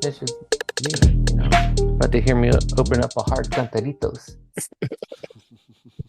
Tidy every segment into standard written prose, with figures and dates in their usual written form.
That's just me, you know. About to hear me open up a hard cantaritos.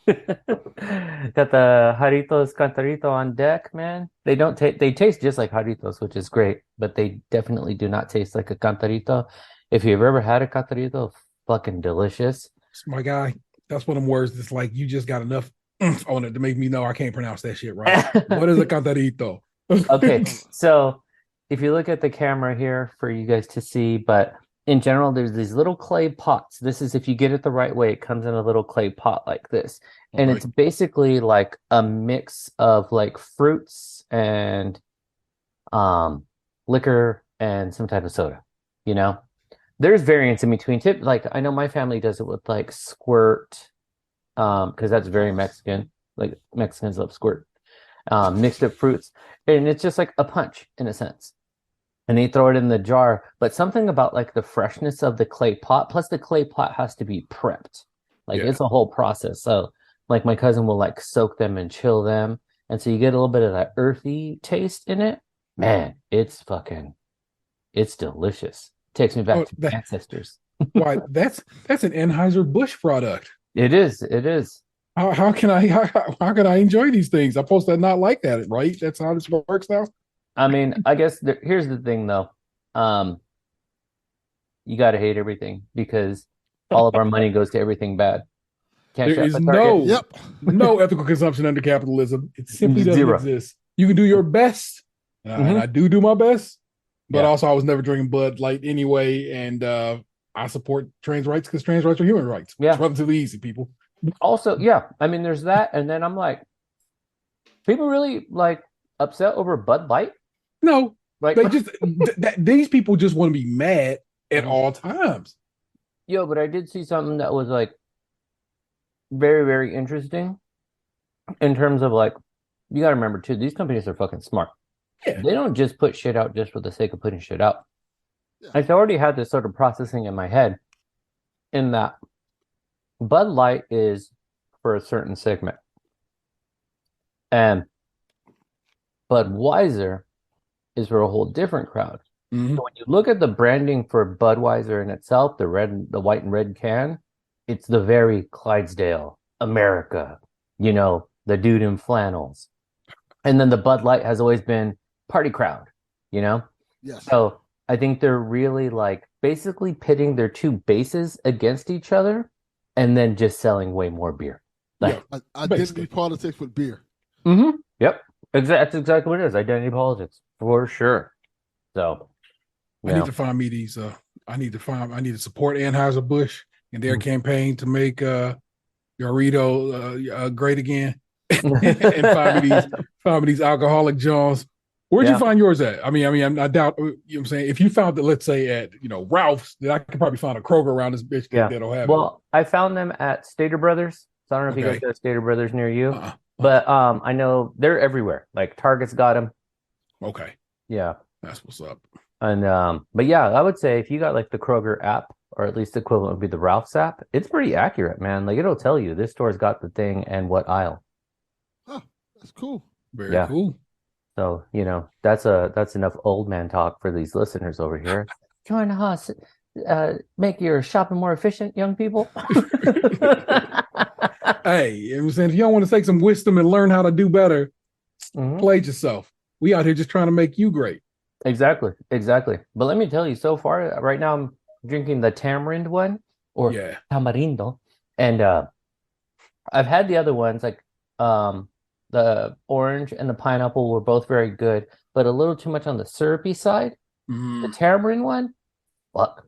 Got the Jarritos Cantarito on deck, man. They don't taste. They taste just like Jarritos, which is great, but they definitely do not taste like a Cantarito. If you've ever had a Cantarito, fucking delicious. My guy, that's one of them words that's like you just got enough oomph on it to make me know I can't pronounce that shit right. What is a cantarito? Okay, so if you look at the camera here for you guys to see, but in general, there's these little clay pots. This is if you get it the right way, it comes in a little clay pot like this. And it's basically like a mix of like fruits and liquor and some type of soda, you know? There's variants in between. Like I know my family does it with like squirt, because that's very Mexican. Like Mexicans love squirt. Mixed up fruits. And it's just like a punch in a sense. And they throw it in the jar. But something about like the freshness of the clay pot, plus the clay pot has to be prepped. Like it's a whole process. So like my cousin will like soak them and chill them. And so you get a little bit of that earthy taste in it. Man, it's delicious. Takes me back to my ancestors. Why, that's an Anheuser-Busch product. It is. How can I enjoy these things? I'm supposed to not like that, right? That's how this works now. I mean, I guess here's the thing though. You gotta hate everything because all of our money goes to everything bad. There is no ethical consumption under capitalism. It simply doesn't exist. You can do your best, and I do my best, but also I was never drinking Bud Light anyway, and I support trans rights because trans rights are human rights. Yeah. It's relatively easy, people. Also, I mean, there's that, and then I'm like, people really like upset over Bud Light? No, like they just these people just want to be mad at all times. Yo, but I did see something that was like very, very interesting in terms of like, you got to remember too, these companies are fucking smart. Yeah. They don't just put shit out just for the sake of putting shit out. Yeah. I already had this sort of processing in my head in that Bud Light is for a certain segment. And Budweiser is for a whole different crowd. Mm-hmm. So when you look at the branding for Budweiser in itself, the white and red can, it's the very Clydesdale, America, you know, the dude in flannels. And then the Bud Light has always been party crowd, you know? Yes. So I think they're really like basically pitting their two bases against each other and then just selling way more beer. Like, yeah, identity politics with beer. Mm-hmm. Yep. That's exactly what it is. Identity politics for sure. So I need to find me these. I need to support Anheuser-Busch in their campaign to make Dorito great again, and find me these alcoholic Johns. Where'd you find yours at? I mean, I doubt. You know what I'm saying? If you found it, let's say at Ralph's, then I could probably find a Kroger around this bitch that'll have it. Well, I found them at Stater Brothers. So I don't know if you guys got Stater Brothers near you, but I know they're everywhere. Like Target's got them. Okay. Yeah. That's what's up. And but yeah, I would say if you got like the Kroger app, or at least the equivalent would be the Ralph's app, it's pretty accurate, man. Like it'll tell you this store's got the thing and what aisle. Oh, that's cool. Very cool. So, that's enough old man talk for these listeners over here. Join us, make your shopping more efficient, young people. Hey, I'm saying if you don't want to take some wisdom and learn how to do better, play yourself. We out here just trying to make you great. Exactly. But let me tell you, so far, right now I'm drinking the tamarind one, or tamarindo, and I've had the other ones like the orange and the pineapple were both very good, but a little too much on the syrupy side. The tamarind one, fuck,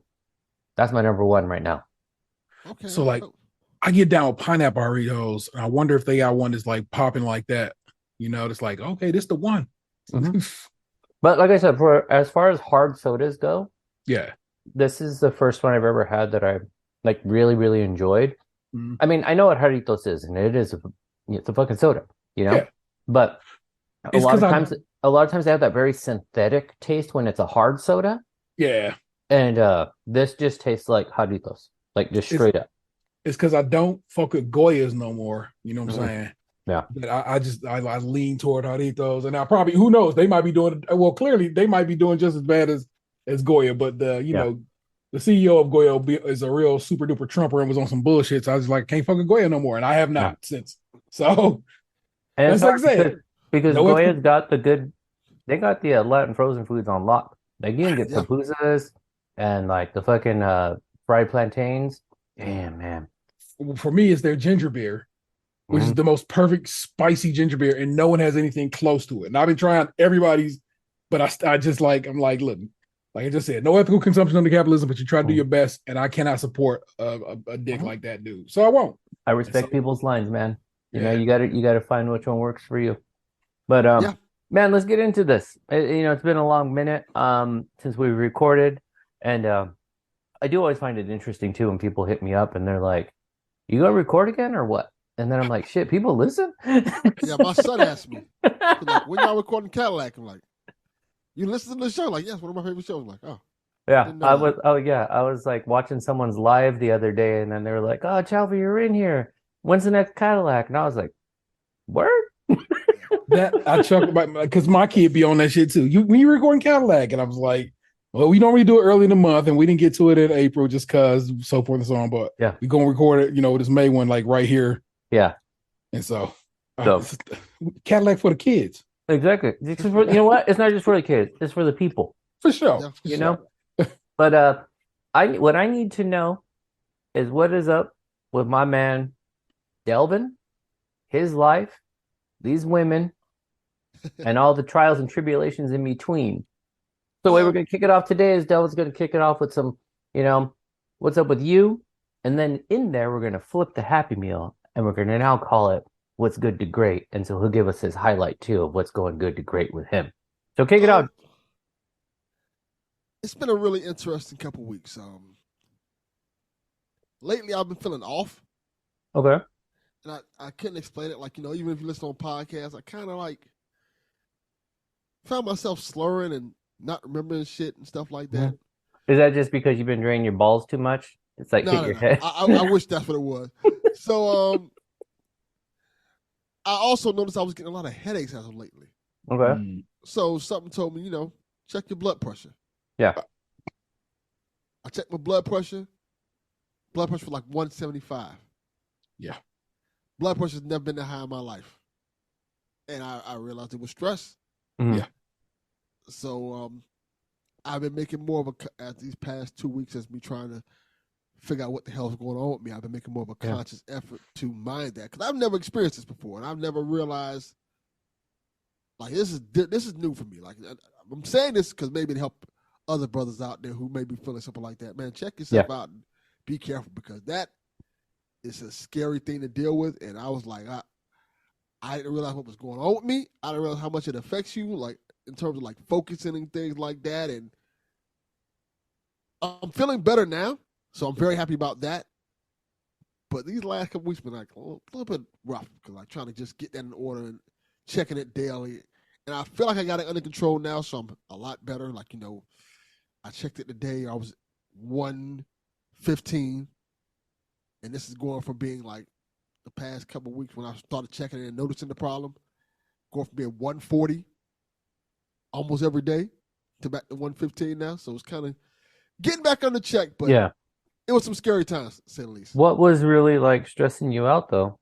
that's my number one right now. Okay. So like, I get down with pineapple Doritos, and I wonder if they got one that's like popping like that. It's like, okay, this the one. But like I said, for as far as hard sodas go, this is the first one I've ever had that I like really, really enjoyed. I mean, I know what Jarritos is, and it's a fucking soda, but a lot of times they have that very synthetic taste when it's a hard soda. Yeah. And this just tastes like Jarritos, like just straight up. It's because I don't fuck with Goyas no more. You know what I'm saying? Yeah. But I lean toward Jarritos, and I probably, who knows, they might be doing, well, clearly they might be doing just as bad as as Goya, but the CEO of Goya is a real super duper Trumper and was on some bullshit. So I was like, can't fucking Goya no more, and I have not since. So and that's like I said, because Goya's got the good. They got the Latin frozen foods on lock. They can get pupusas and like the fucking fried plantains. Damn, man. For me, it's their ginger beer, which is the most perfect spicy ginger beer, and no one has anything close to it. And I've been trying everybody's, but I just like, I'm like, look, like I just said, no ethical consumption under capitalism, but you try to do your best, and I cannot support a dick like that dude. So I won't. I respect people's lines, man. You know, you gotta find which one works for you. But man, let's get into this. It's been a long minute since we recorded, and I do always find it interesting too when people hit me up and they're like, "You gonna record again or what?" And then I'm like, "Shit, people listen." Yeah, my son asked me, like, "When y'all recording Cadillac?" I'm like, "You listen to the show?" Like, "Yes, one of my favorite shows." I'm like, "Oh." Yeah, I was like watching someone's live the other day, and then they were like, "Oh, Chaufie, you're in here. When's the next Cadillac?" And I was like, "Word." That I chuckle about because my kid be on that shit too. When you recording Cadillac, and I was like, well, we normally do it early in the month, and we didn't get to it in April just because so forth and so on. But we gonna record it, this May one, like right here. Yeah, and so Cadillac for the kids. Exactly. You know what? It's not just for the kids; it's for the people. For sure. Yeah, know. But what I need to know is what is up with my man Delvin, his life, these women, and all the trials and tribulations in between. So the way we're going to kick it off today is Delvin's going to kick it off with some, what's up with you? And then in there, we're going to flip the Happy Meal, and we're going to now call it What's Good to Great. And so he'll give us his highlight, too, of what's going good to great with him. So kick it off. It's been a really interesting couple weeks. Lately, I've been feeling off. Okay. And I couldn't explain it. Like, even if you listen on podcasts, I kind of like found myself slurring and not remembering shit and stuff like that. Is that just because you've been draining your balls too much? It's like hit your head. I wish that's what it was. So I also noticed I was getting a lot of headaches as of lately. Okay. So something told me, check your blood pressure. Yeah. I checked my blood pressure. Blood pressure was like 175. Yeah. Blood pressure's never been that high in my life. And I realized it was stress. Mm-hmm. Yeah. So I've been making more of at these past 2 weeks as me trying to figure out what the hell is going on with me. I've been making more of a conscious effort to mind that. Because I've never experienced this before. And I've never realized, like, this is new for me. Like, I'm saying this because maybe it help other brothers out there who may be feeling something like that. Man, check yourself out and be careful, because that is a scary thing to deal with. And I was like, I didn't realize what was going on with me. I didn't realize how much it affects you, like in terms of like focusing and things like that. And I'm feeling better now, so I'm very happy about that. But these last couple weeks been like a little bit rough, because like trying to just get that in order and checking it daily. And I feel like I got it under control now, so I'm a lot better. Like, I checked it today. I was 115. And this is going from being like the past couple of weeks when I started checking it and noticing the problem, going from being 140 almost every day to back to 115 now. So it's kind of getting back under check, but it was some scary times, to say the least. What was really like stressing you out though?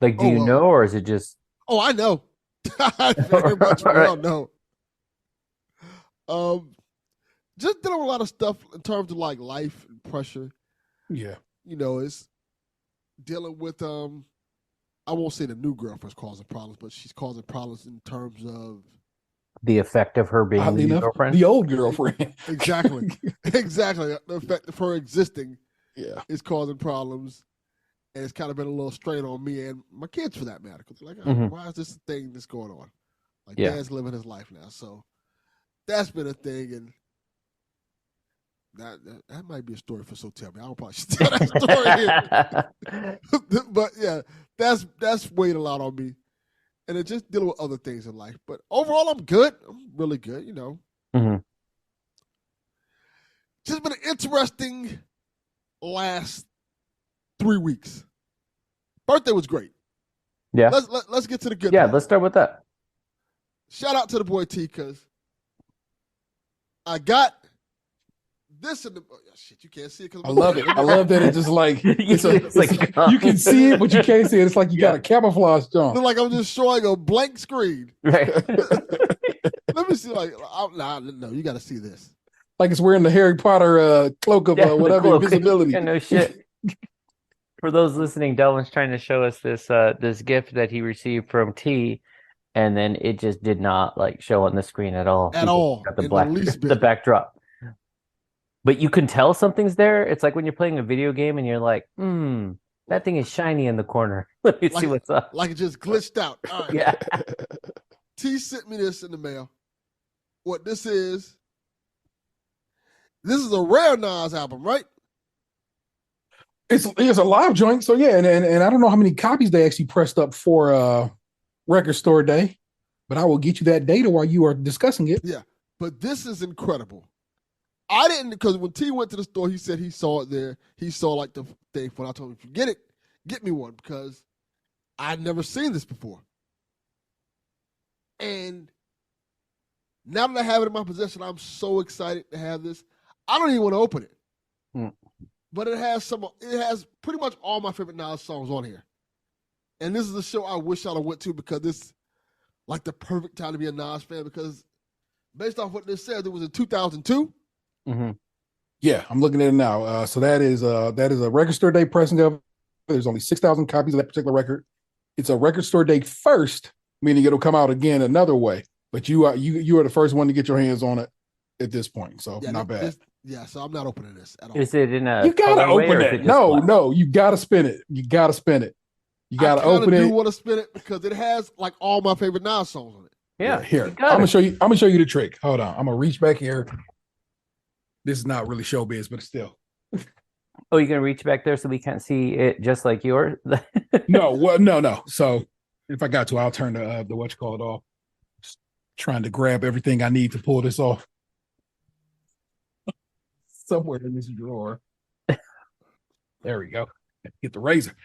Like, do you know, or is it just? Oh, I know. I very much well know. Just dealing with a lot of stuff in terms of like life and pressure. Yeah. It's dealing with, I won't say the new girlfriend's causing problems, but she's causing problems in terms of the effect of her being the girlfriend? The old girlfriend. Exactly. Exactly. The effect of her existing is causing problems. And it's kind of been a little strain on me and my kids, for that matter. Because they're like, why is this a thing that's going on? Like, Dad's living his life now. So that's been a thing. And that might be a story for So Tell Me. I don't probably should tell that story here. But yeah, that's weighed a lot on me. And it's just dealing with other things in life. But overall, I'm good. I'm really good, Just been an interesting last 3 weeks. Birthday was great. Yeah. Let's get to the good part. Let's start with that. Shout out to the boy T, because I got this in the shit. You can't see it because I love it. I love that it's just like you can see it, but you can't see it. It's like you got a camouflage on. Look like I'm just showing a blank screen. Right. Let me see. Like, no, you got to see this. Like it's wearing the Harry Potter cloak of whatever invisibility. Yeah, no shit. For those listening, Delvin's trying to show us this gift that he received from T, and then it just did not like show on the screen at all. At all. Got the backdrop. But you can tell something's there. It's like when you're playing a video game and you're like, that thing is shiny in the corner. Let me see what's up. Like it just glitched out. All right. Yeah. T sent me this in the mail. What this is a rare Nas album, right? It's a live joint, so yeah, and I don't know how many copies they actually pressed up for Record Store Day, but I will get you that data while you are discussing it. Yeah, but this is incredible. I didn't, because when T went to the store, he said he saw it there. He saw like the thing. When I told him, if you get it, get me one, because I'd never seen this before. And now that I have it in my possession, I'm so excited to have this. I don't even want to open it. But it has pretty much all my favorite Nas songs on here. And this is a show I wish I'd have went to, because this like the perfect time to be a Nas fan, because based off what this said, it was in 2002. Mm-hmm. Yeah, I'm looking at it now. So that is a Record Store Day pressing of. There's only 6,000 copies of that particular record. It's a Record Store Day first, meaning it'll come out again another way. But you are the first one to get your hands on it at this point. So not bad. So I'm not opening this at all. Is it in a? You gotta open it. No, you gotta spin it. You gotta spin it. You gotta open it. I do want to spin it because it has like all my favorite Nas songs on it. Yeah, here. I'm gonna show you the trick. Hold on. I'm gonna reach back here. This is not really showbiz, but still. Oh, you're gonna reach back there so we can't see it just like yours? No. So if I got to, I'll turn the whatchamacallit off. Just trying to grab everything I need to pull this off. Somewhere in this drawer. There we go. Get the razor.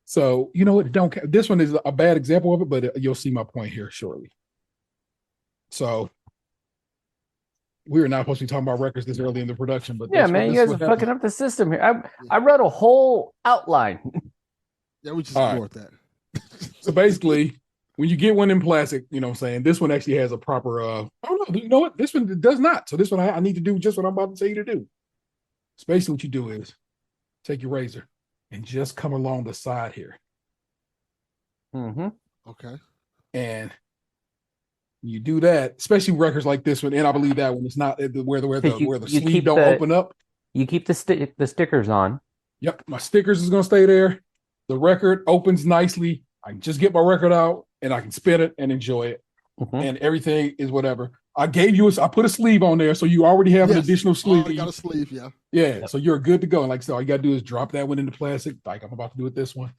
So you know what? This one is a bad example of it, but you'll see my point here shortly. So we were not supposed to be talking about records this early in the production, but yeah, man, you guys are fucking up the system here. I read a whole outline. Yeah, we just ignored that. So basically, when you get one in plastic, you know what I'm saying, this one actually has a proper, oh no, you know what? This one does not. So this one, I need to do just what I'm about to tell you to do. So basically what you do is take your razor and just come along the side here. Mm-hmm. Okay. And you do that, especially records like this one, and I believe that one is not where the sleeve don't open up. You keep the stickers on. Yep, my stickers is gonna stay there. The record opens nicely. I can just get my record out and I can spin it and enjoy it. Mm-hmm. And everything is whatever. I put a sleeve on there, so you already have an additional sleeve. I got a sleeve, yeah. Yeah, so you're good to go. And like I said, all you gotta do is drop that one into plastic, like I'm about to do with this one.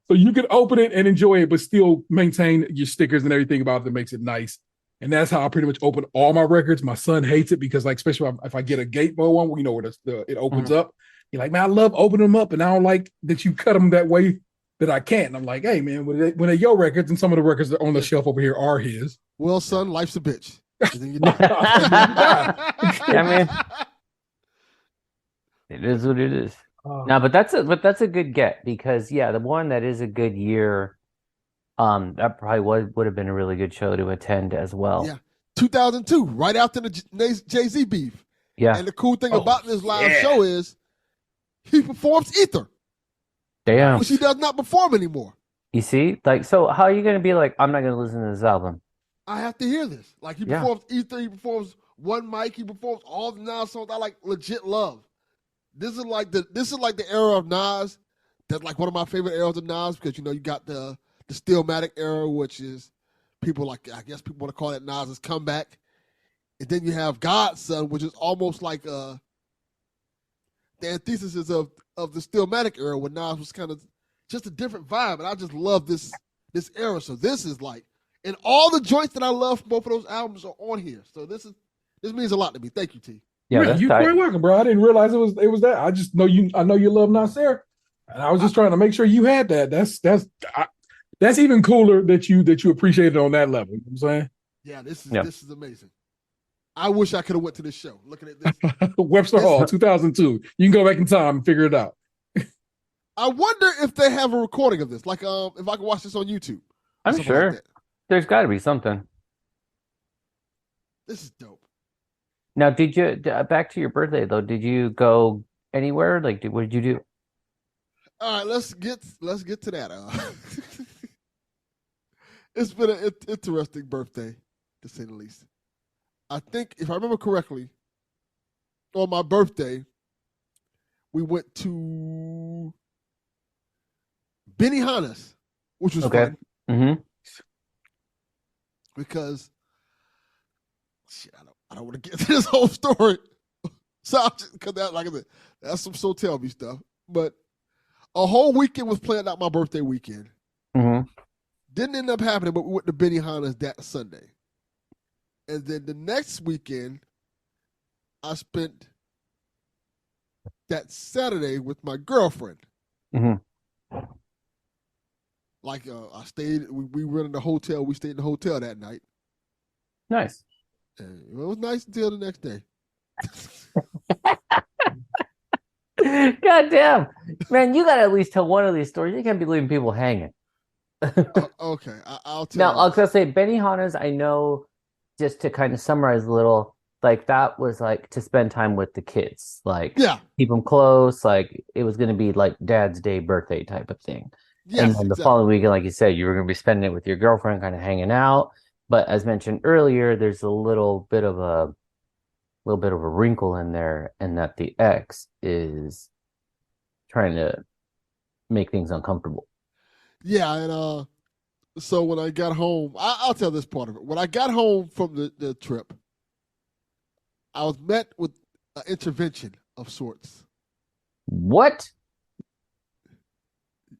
So you can open it and enjoy it, but still maintain your stickers and everything about it that makes it nice. And that's how I pretty much open all my records. My son hates it because, like, especially if I get a Gameboy one, you know, where it opens up. You're like, man, I love opening them up, and I don't like that you cut them that way that I can't. And I'm like, hey, man, when they're your records, and some of the records that are on the shelf over here are his. Well, son, life's a bitch. I mean, it is what it is. No, but that's a good get, because the one that is a good year, that probably would have been a really good show to attend as well. Yeah, 2002, right after the Jay-Z beef. Yeah, and the cool thing about this live show is he performs Ether. Damn, which he does not perform anymore. You see, like, so how are you going to be like, I'm not going to listen to this album? I have to hear this. Like, he performs Ether, he performs One Mic, he performs all the Nas songs I like legit love. This is like the era of Nas. That's like one of my favorite eras of Nas, because, you know, you got the Stillmatic era, which is people like, I guess people want to call that Nas's comeback. And then you have Godson, which is almost like the antithesis of the Stillmatic era, when Nas was kind of just a different vibe. And I just love this era. So this is like, and all the joints that I love from both of those albums are on here. So this means a lot to me. Thank you, T. Yeah, you're quite welcome, bro. I didn't realize it was that. I just know you. I know you love Nasir, and I was just trying to make sure you had that. That's even cooler that you appreciate it on that level. You know what I'm saying? Yeah, this is amazing. I wish I could have went to this show. Looking at this, Webster Hall, 2002. You can go back in time and figure it out. I wonder if they have a recording of this. Like, if I can watch this on YouTube. I'm sure there's got to be something. This is dope. Now, did you back to your birthday though? Did you go anywhere? Like, what did you do? All right, let's get to that. It's been an interesting birthday, to say the least. I think, if I remember correctly, on my birthday, we went to Benihana's, which was fun. Mm-hmm. Because shit, I don't want to get to this whole story. So because that, like I said, that's some So Tell Me stuff. But a whole weekend was planned out, my birthday weekend. Mm-hmm. Didn't end up happening, but we went to Benihana's that Sunday. And then the next weekend, I spent that Saturday with my girlfriend. Mm-hmm. Like, I stayed, we rented a hotel. We stayed in the hotel that night. Nice. And it was nice until the next day. God damn. Man, you got to at least tell one of these stories. You can't be leaving people hanging. Okay, I'll tell you. Now, I was going to say, Benihana's, I know, just to kind of summarize a little, like, that was, like, to spend time with the kids. Like, yeah, keep them close. Like, it was going to be, like, Dad's Day birthday type of thing. yes, And then the exactly. following weekend, like you said, you were going to be spending it with your girlfriend, kind of hanging out. But as mentioned earlier, there's a little bit of a wrinkle in there, and that the ex is trying to make things uncomfortable. Yeah, and so when I got home, I'll tell this part of it. When I got home from the trip, I was met with an intervention of sorts. What?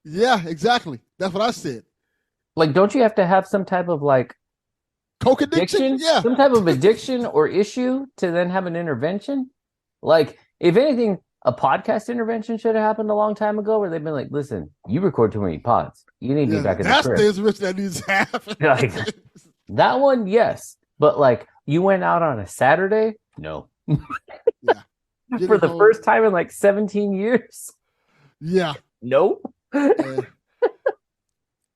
Yeah, exactly. That's what I said. Like, don't you have to have some type of, like, coke addiction? Yeah. Some type of addiction or issue to then have an intervention? Like, if anything, a podcast intervention should have happened a long time ago, where they've been like, listen, you record too many pods. You need to be back in the crib. That's the intervention that needs to happen. Like, that one, yes. But, like, you went out on a Saturday? No. Yeah. For the first time in, like, 17 years? Yeah. Nope. And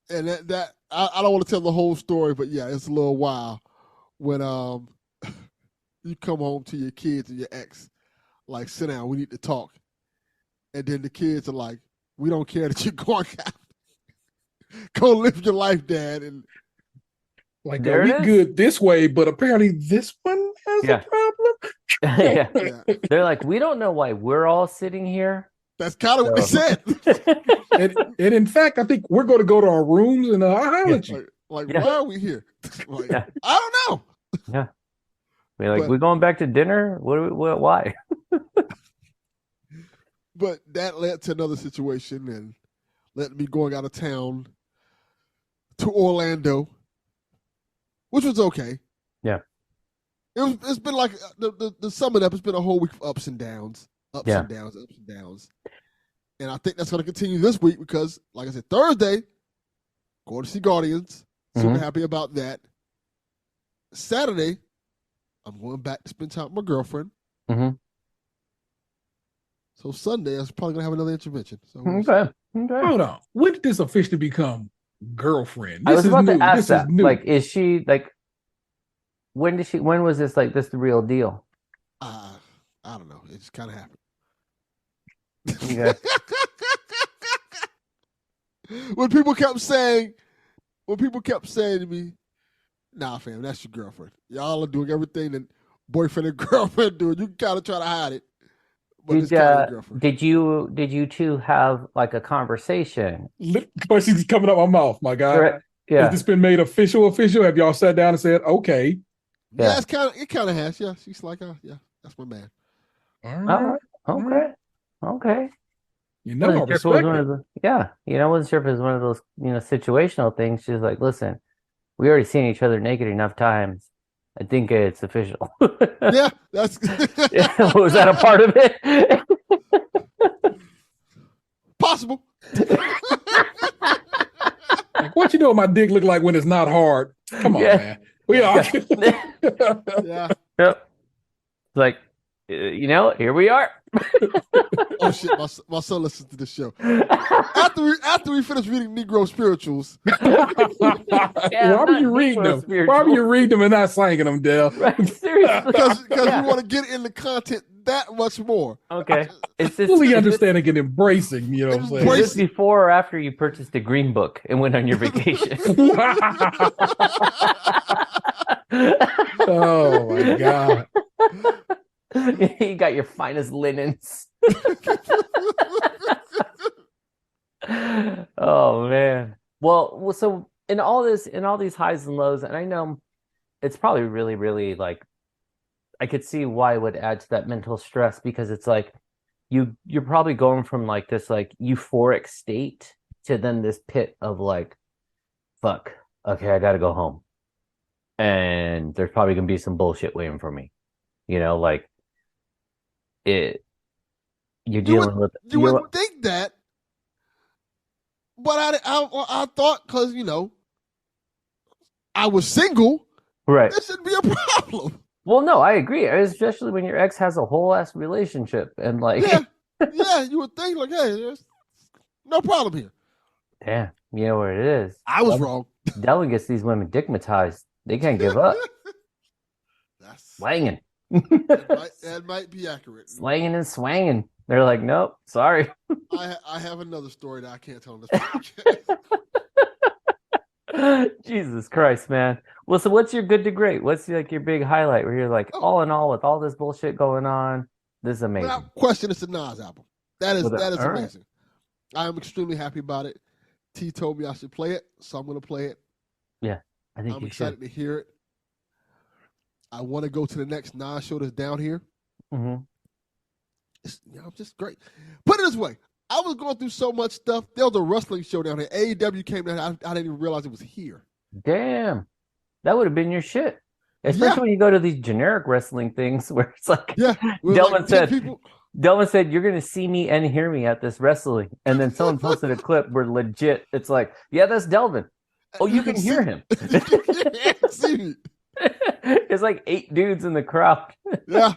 that I don't want to tell the whole story, but yeah, it's a little wild when you come home to your kids and your ex, like, sit down, we need to talk, and then the kids are like, we don't care that you're going out. Go live your life, Dad. And like, we good this way, but apparently this one has a problem. Yeah. They're like, we don't know why we're all sitting here. That's kind of what they said. and in fact, I think we're going to go to our rooms and I'll holler at you. Like, why are we here? Like, I don't know. Yeah. We're going back to dinner? Why? But that led to another situation and led me going out of town to Orlando, which was okay. Yeah. It's been like the summing up, it's been a whole week of ups and downs. Ups and downs. And I think that's going to continue this week because, like I said, Thursday, going to see Guardians. Super happy about that. Saturday, I'm going back to spend time with my girlfriend. Mm-hmm. So Sunday, I was probably going to have another intervention. So okay. Hold on. When did this officially become girlfriend? I was about to ask that. Like, is she, like, when was this, like, this the real deal? I don't know. It just kind of happened. Okay. When people kept saying to me, nah, fam, that's your girlfriend. Y'all are doing everything that boyfriend and girlfriend do. You can kind of try to hide it. But it's kind of your girlfriend. Did you two have, like, a conversation? Questions coming out my mouth, my guy. Correct. Yeah. Has this been made official? Have y'all sat down and said, okay? Yeah, it kind of has. Yeah, she's like, yeah, that's my man. All right. Okay. You know, I respect it. I wasn't sure if it was one of those, situational things. She's like, listen, we already seen each other naked enough times. I think it's official. Yeah, that's. Was that a part of it? Possible. Like, what you know my dick look like when it's not hard? Come on, man. Yeah. Yep. like, here we are. Oh shit, my son listens to this show. After we finish reading Negro spirituals. Why were you reading them? Why were you reading them and not slanging them, Dale? Right, seriously. Because we want to get in the content that much more. Okay. It's fully understanding and embracing, you know what I'm saying? Is this before or after you purchased a green book and went on your vacation? Oh my God. You got your finest linens. Oh man. Well, so in all these highs and lows, and I know it's probably really, really like I could see why it would add to that mental stress, because it's like you're probably going from like this like euphoric state to then this pit of like, fuck, okay, I gotta go home. And there's probably gonna be some bullshit waiting for me. Like you're dealing with. You would think that, but I thought, because I was single, right? This shouldn't be a problem. Well, no, I agree, especially when your ex has a whole ass relationship and like, yeah, you would think like, hey, there's no problem here. Damn, you know what it is. I was wrong. Delvin gets these women digmatized. They can't give up. That's slanging. That might be accurate. Slanging and swanging. They're like, nope, sorry. I have another story that I can't tell on this podcast. Jesus Christ, man. Well, so what's your good to great? What's like your big highlight where you're like, all in all, with all this bullshit going on, this is amazing? Without question, it's the Nas album. That is amazing. Right. I am extremely happy about it. T told me I should play it, so I'm going to play it. Yeah, I think I'm excited to hear it. I want to go to the next Nas show that's down here. Mm-hmm. It's just great. Put it this way. I was going through so much stuff. There was a wrestling show down here. AEW came down. I didn't even realize it was here. Damn. That would have been your shit. Especially when you go to these generic wrestling things where it's like, Delvin said, you're going to see me and hear me at this wrestling. And then someone posted a clip where legit, it's like, yeah, that's Delvin. Oh, you can hear him. You can't see me. It's like 8 dudes in the crowd. Yeah.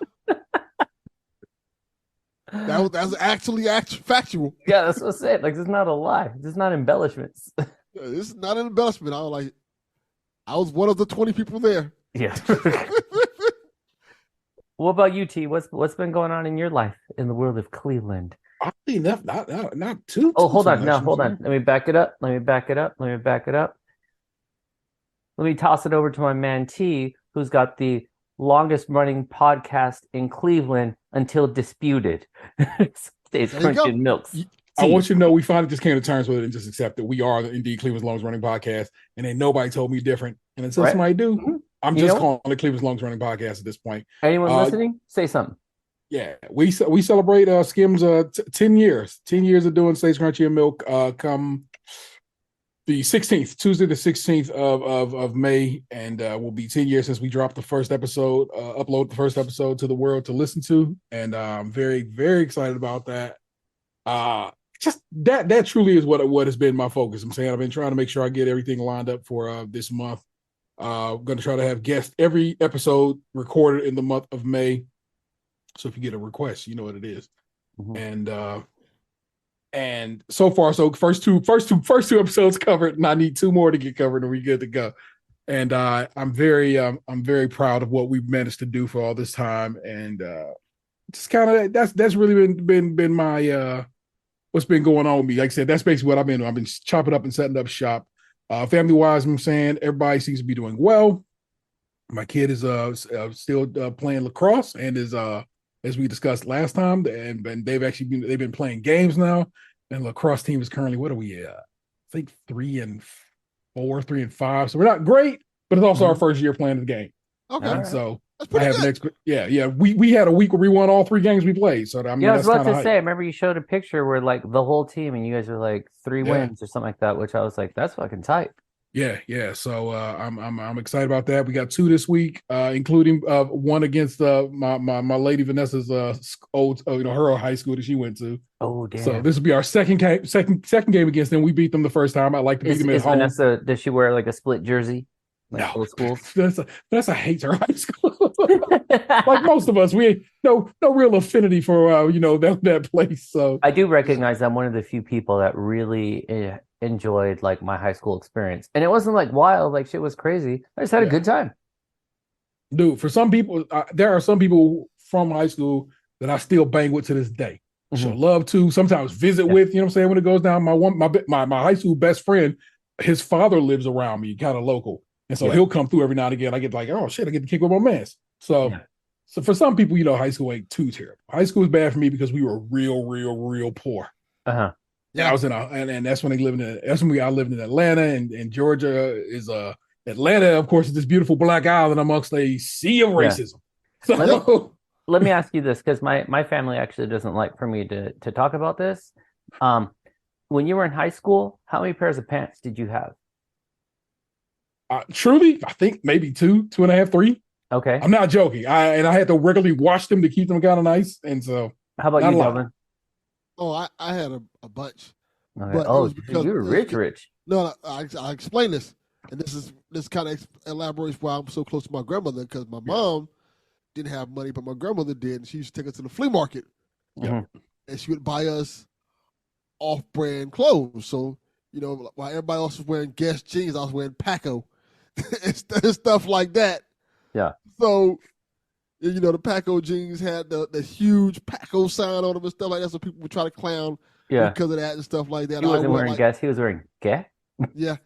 That was actually factual. Yeah, that's what I said. Like, it's not a lie. It's not embellishments. This is not an embellishment. I was one of the 20 people there. Yeah. What about you, T? What's been going on in your life in the world of Cleveland? Oddly enough, not too. Oh, hold on. No, hold on. Let me back it up. Let me toss it over to my man T, who's got the longest running podcast in Cleveland until disputed. It's Crunching Milks. I want you to know we finally just came to terms with it and just accept that we are indeed Cleveland's longest running podcast, and ain't nobody told me different. And until somebody do, I'm just calling it Cleveland's longest running podcast at this point. Anyone listening? Say something. Yeah, we celebrate Skims 10 years of doing States Crunchy and Milk come the 16th, Tuesday the 16th of May, and will be 10 years since we dropped the first episode, upload the first episode to the world to listen to, and I'm very, very excited about that. Just that truly is what has been my focus. I'm saying I've been trying to make sure I get everything lined up for this month. I'm going to try to have guests every episode recorded in the month of May. So if you get a request, you know what it is. Mm-hmm. And so far, first two episodes covered, and I need 2 more to get covered, and we're good to go. And I'm very proud of what we've managed to do for all this time, and just kind of that's really been my what's been going on with me. Like I said, that's basically what I've been doing. I've been chopping up and setting up shop. Family wise, I'm saying everybody seems to be doing well. My kid is still playing lacrosse and is as we discussed last time, and they've been playing games now. And lacrosse team is currently, what are we at? I think 3-4, 3-5. So we're not great, but it's also our first year playing the game. Okay, and so I have good. We had a week where we won all 3 games we played. So I was about to say, I remember you showed a picture where like the whole team and you guys were like 3 wins or something like that, which I was like, that's fucking tight. Yeah. So I'm excited about that. We got 2 this week, including one against my lady Vanessa's old her high school that she went to. Oh damn! So this will be our second game against them. We beat them the first time. I like to beat them at home. Vanessa, does she wear like a split jersey? Like old schools. That's a hater high school. Like most of us, we no real affinity for that place. So I do recognize I'm one of the few people that really enjoyed like my high school experience, and it wasn't like wild, like shit was crazy. I just had a good time. Dude, for some people, there are some people from high school that I still bang with to this day. Show love to, sometimes visit with, you know what I'm saying, when it goes down. My high school best friend, his father lives around me, kind of local. And so he'll come through every now and again. I get like, oh shit, I get to kick with my mans. So for some people, high school ain't too terrible. High school is bad for me because we were real poor. Uh-huh. Yeah, I was and that's when I lived in Atlanta, and Georgia is Atlanta, of course, is this beautiful black island amongst a sea of racism. So let me ask you this, because my family actually doesn't like for me to talk about this. When you were in high school, how many pairs of pants did you have? Truly, I think maybe 2.5, 3. Okay. I'm not joking. I had to regularly wash them to keep them kind of nice. And so how about you, Delvin? Oh, I had a bunch. Okay. But you were rich. No, I explain this. And this kind of elaborates why I'm so close to my grandmother, because my mom didn't have money, but my grandmother did, and she used to take us to the flea market. And she would buy us off-brand clothes. So, while everybody else was wearing Guess jeans, I was wearing Paco and stuff like that. Yeah. So, the Paco jeans had the huge Paco sign on them and stuff like that, so people would try to clown because of that and stuff like that. He wasn't wearing Guess, he was wearing Gay? Yeah.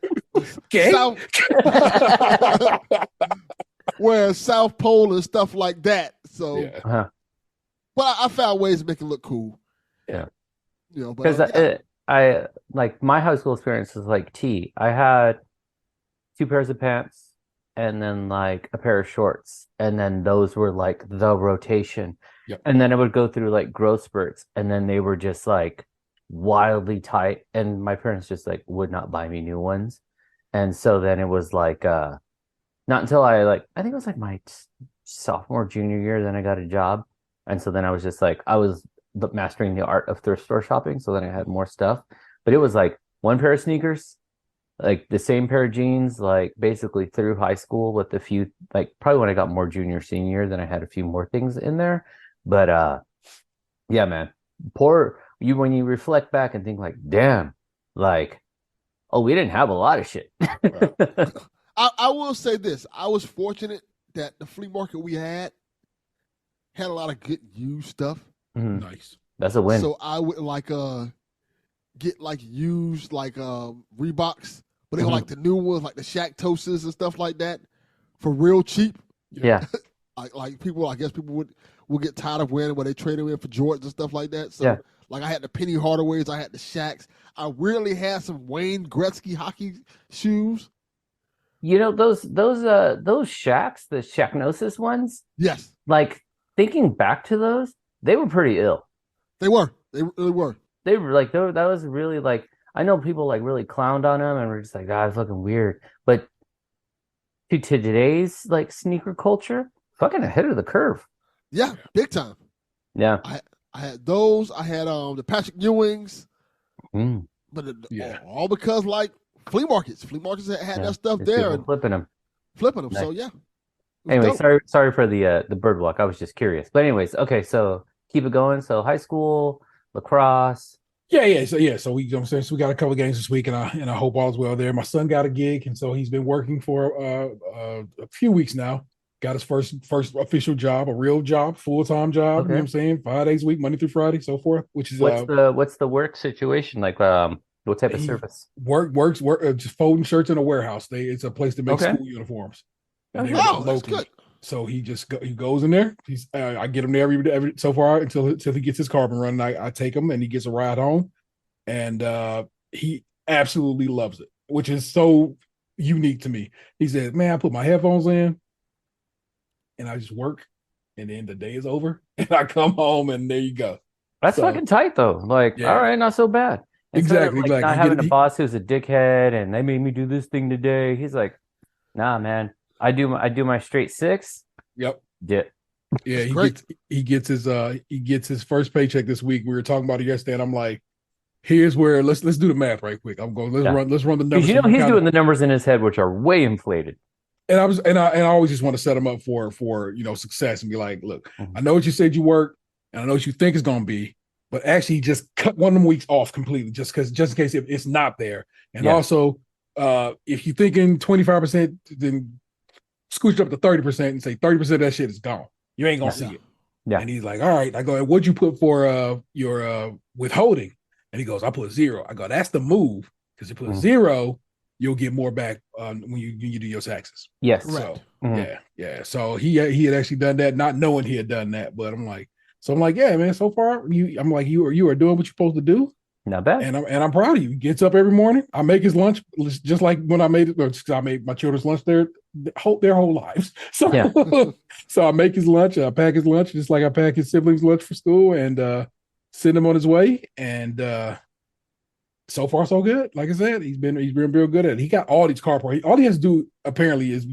Gay? Wearing South Pole and stuff like that. So, but I found ways to make it look cool. Yeah. Because I like my high school experience was like T. I had 2 pairs of pants and then like a pair of shorts, and then those were like the rotation. And then I would go through like growth spurts, and then they were just like wildly tight, and my parents just like would not buy me new ones. And so then it was like not until I think it was like my sophomore junior year, then I got a job. And so then I was just like, I was mastering the art of thrift store shopping, so then I had more stuff. But it was like 1 pair of sneakers, like the same pair of jeans, like basically through high school, with a few, like probably when I got more junior senior, then I had a few more things in there. But yeah, man, when you reflect back and think like, damn, like, oh, we didn't have a lot of shit. I will say this. I was fortunate that the flea market we had a lot of good used stuff. Nice. That's a win. So I would get like used Reeboks, but they were like the new ones, like the Shaq Toasters and stuff like that, for real cheap. Yeah. like people, I guess people would get tired of wearing them when they trade them in for Jordans and stuff like that. So like I had the Penny Hardaways, I had the Shaqs. I really had some Wayne Gretzky hockey shoes. Those Shaqs, the Shaqnosis ones. Yes. Like thinking back to those, they were pretty ill. They were. They really were. They were like, that was really like, I know people like really clowned on them and were just like, it's looking weird. But to today's like sneaker culture, fucking ahead of the curve. Yeah, big time. Yeah. I had those. I had the Patrick Ewings. But all because like flea markets had that stuff there and flipping them. Nice. So yeah. Anyway, sorry for the bird walk. I was just curious. But anyways, okay, so keep it going. So high school, lacrosse. So we got a couple of games this week, and I hope all's well there. My son got a gig, and so he's been working for a few weeks now. Got his first official job, a real job, full-time job. Okay. You know what I'm saying? 5 days a week, Monday through Friday, so forth. Which is what's the work situation like? What type of service? Works just folding shirts in a warehouse. It's a place to make school uniforms. And that's good. So he goes in there. I get him there every so far until he gets his carbon run. I take him and he gets a ride home, and he absolutely loves it, which is so unique to me. He says, "Man, I put my headphones in, and I just work, and then the day is over, and I come home, and there you go." That's fucking tight though. Like, all right, not so bad. Exactly. Not having a boss who's a dickhead and they made me do this thing today. He's like, nah, man. I do my straight 6. Yep. Yeah. Yeah. He gets his first paycheck this week. We were talking about it yesterday, and I'm like, here's where let's do the math right quick. I'm going, let's run the numbers. He's doing the numbers in his head, which are way inflated. I always just want to set them up for success and be like, look, I know what you said you work, and I know what you think it's gonna be, but actually just cut one of them weeks off completely, just in case if it's not there. And also, if you're thinking 25%, then scooch it up to 30% and say 30% of that shit is gone. You ain't gonna see it. Yeah. And he's like, all right. I go, what'd you put for your withholding? And he goes, I put 0. I go, that's the move, because you put 0, you'll get more back when you do your taxes. Yes. So yeah. So he had actually done that, not knowing he had done that. But I'm like, yeah, man. So far, you are doing what you're supposed to do. Not bad. And I'm proud of you. He gets up every morning. I make his lunch just like when I made it. Because I made my children's lunch their whole lives. So so I make his lunch. I pack his lunch just like I pack his siblings' lunch for school, and send him on his way. And so far so good. Like I said, he's been real good at it. He got all these car parts. All he has to do apparently is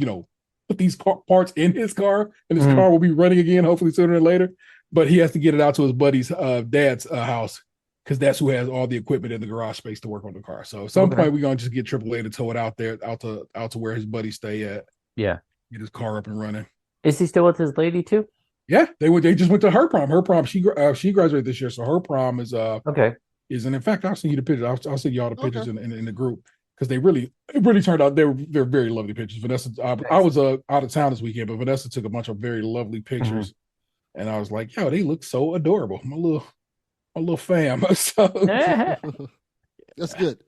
put these parts in his car, and his car will be running again, hopefully sooner or later. But he has to get it out to his buddy's dad's house, because that's who has all the equipment in the garage space to work on the car. So at some point we're gonna just get AAA to tow it out there, out to where his buddies stay at. Yeah, get his car up and running. Is he still with his lady too? Yeah, they just went to her prom. Her prom, she graduated this year, so her prom is okay. And in fact, I'll send you the pictures. I'll send you all the pictures in the group, because it really turned out they're very lovely pictures. Vanessa, I was out of town this weekend, but Vanessa took a bunch of very lovely pictures, and I was like, yo, they look so adorable. My little fam. So that's good.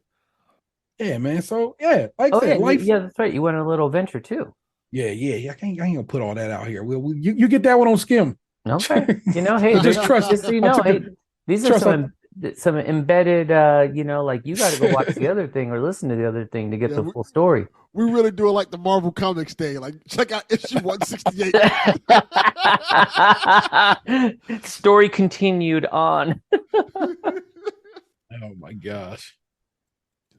Yeah, man. So yeah, like I said, life. Yeah, that's right. You went on a little adventure too. Yeah. I ain't gonna put all that out here. You get that one on Skim. Okay. Hey, just trust. Just so you know, hey, these are some embedded. Like you got to go watch the other thing or listen to the other thing to get the full story. We really do it like the Marvel Comics day. Like, check out issue 168. Story continued on. Oh my gosh.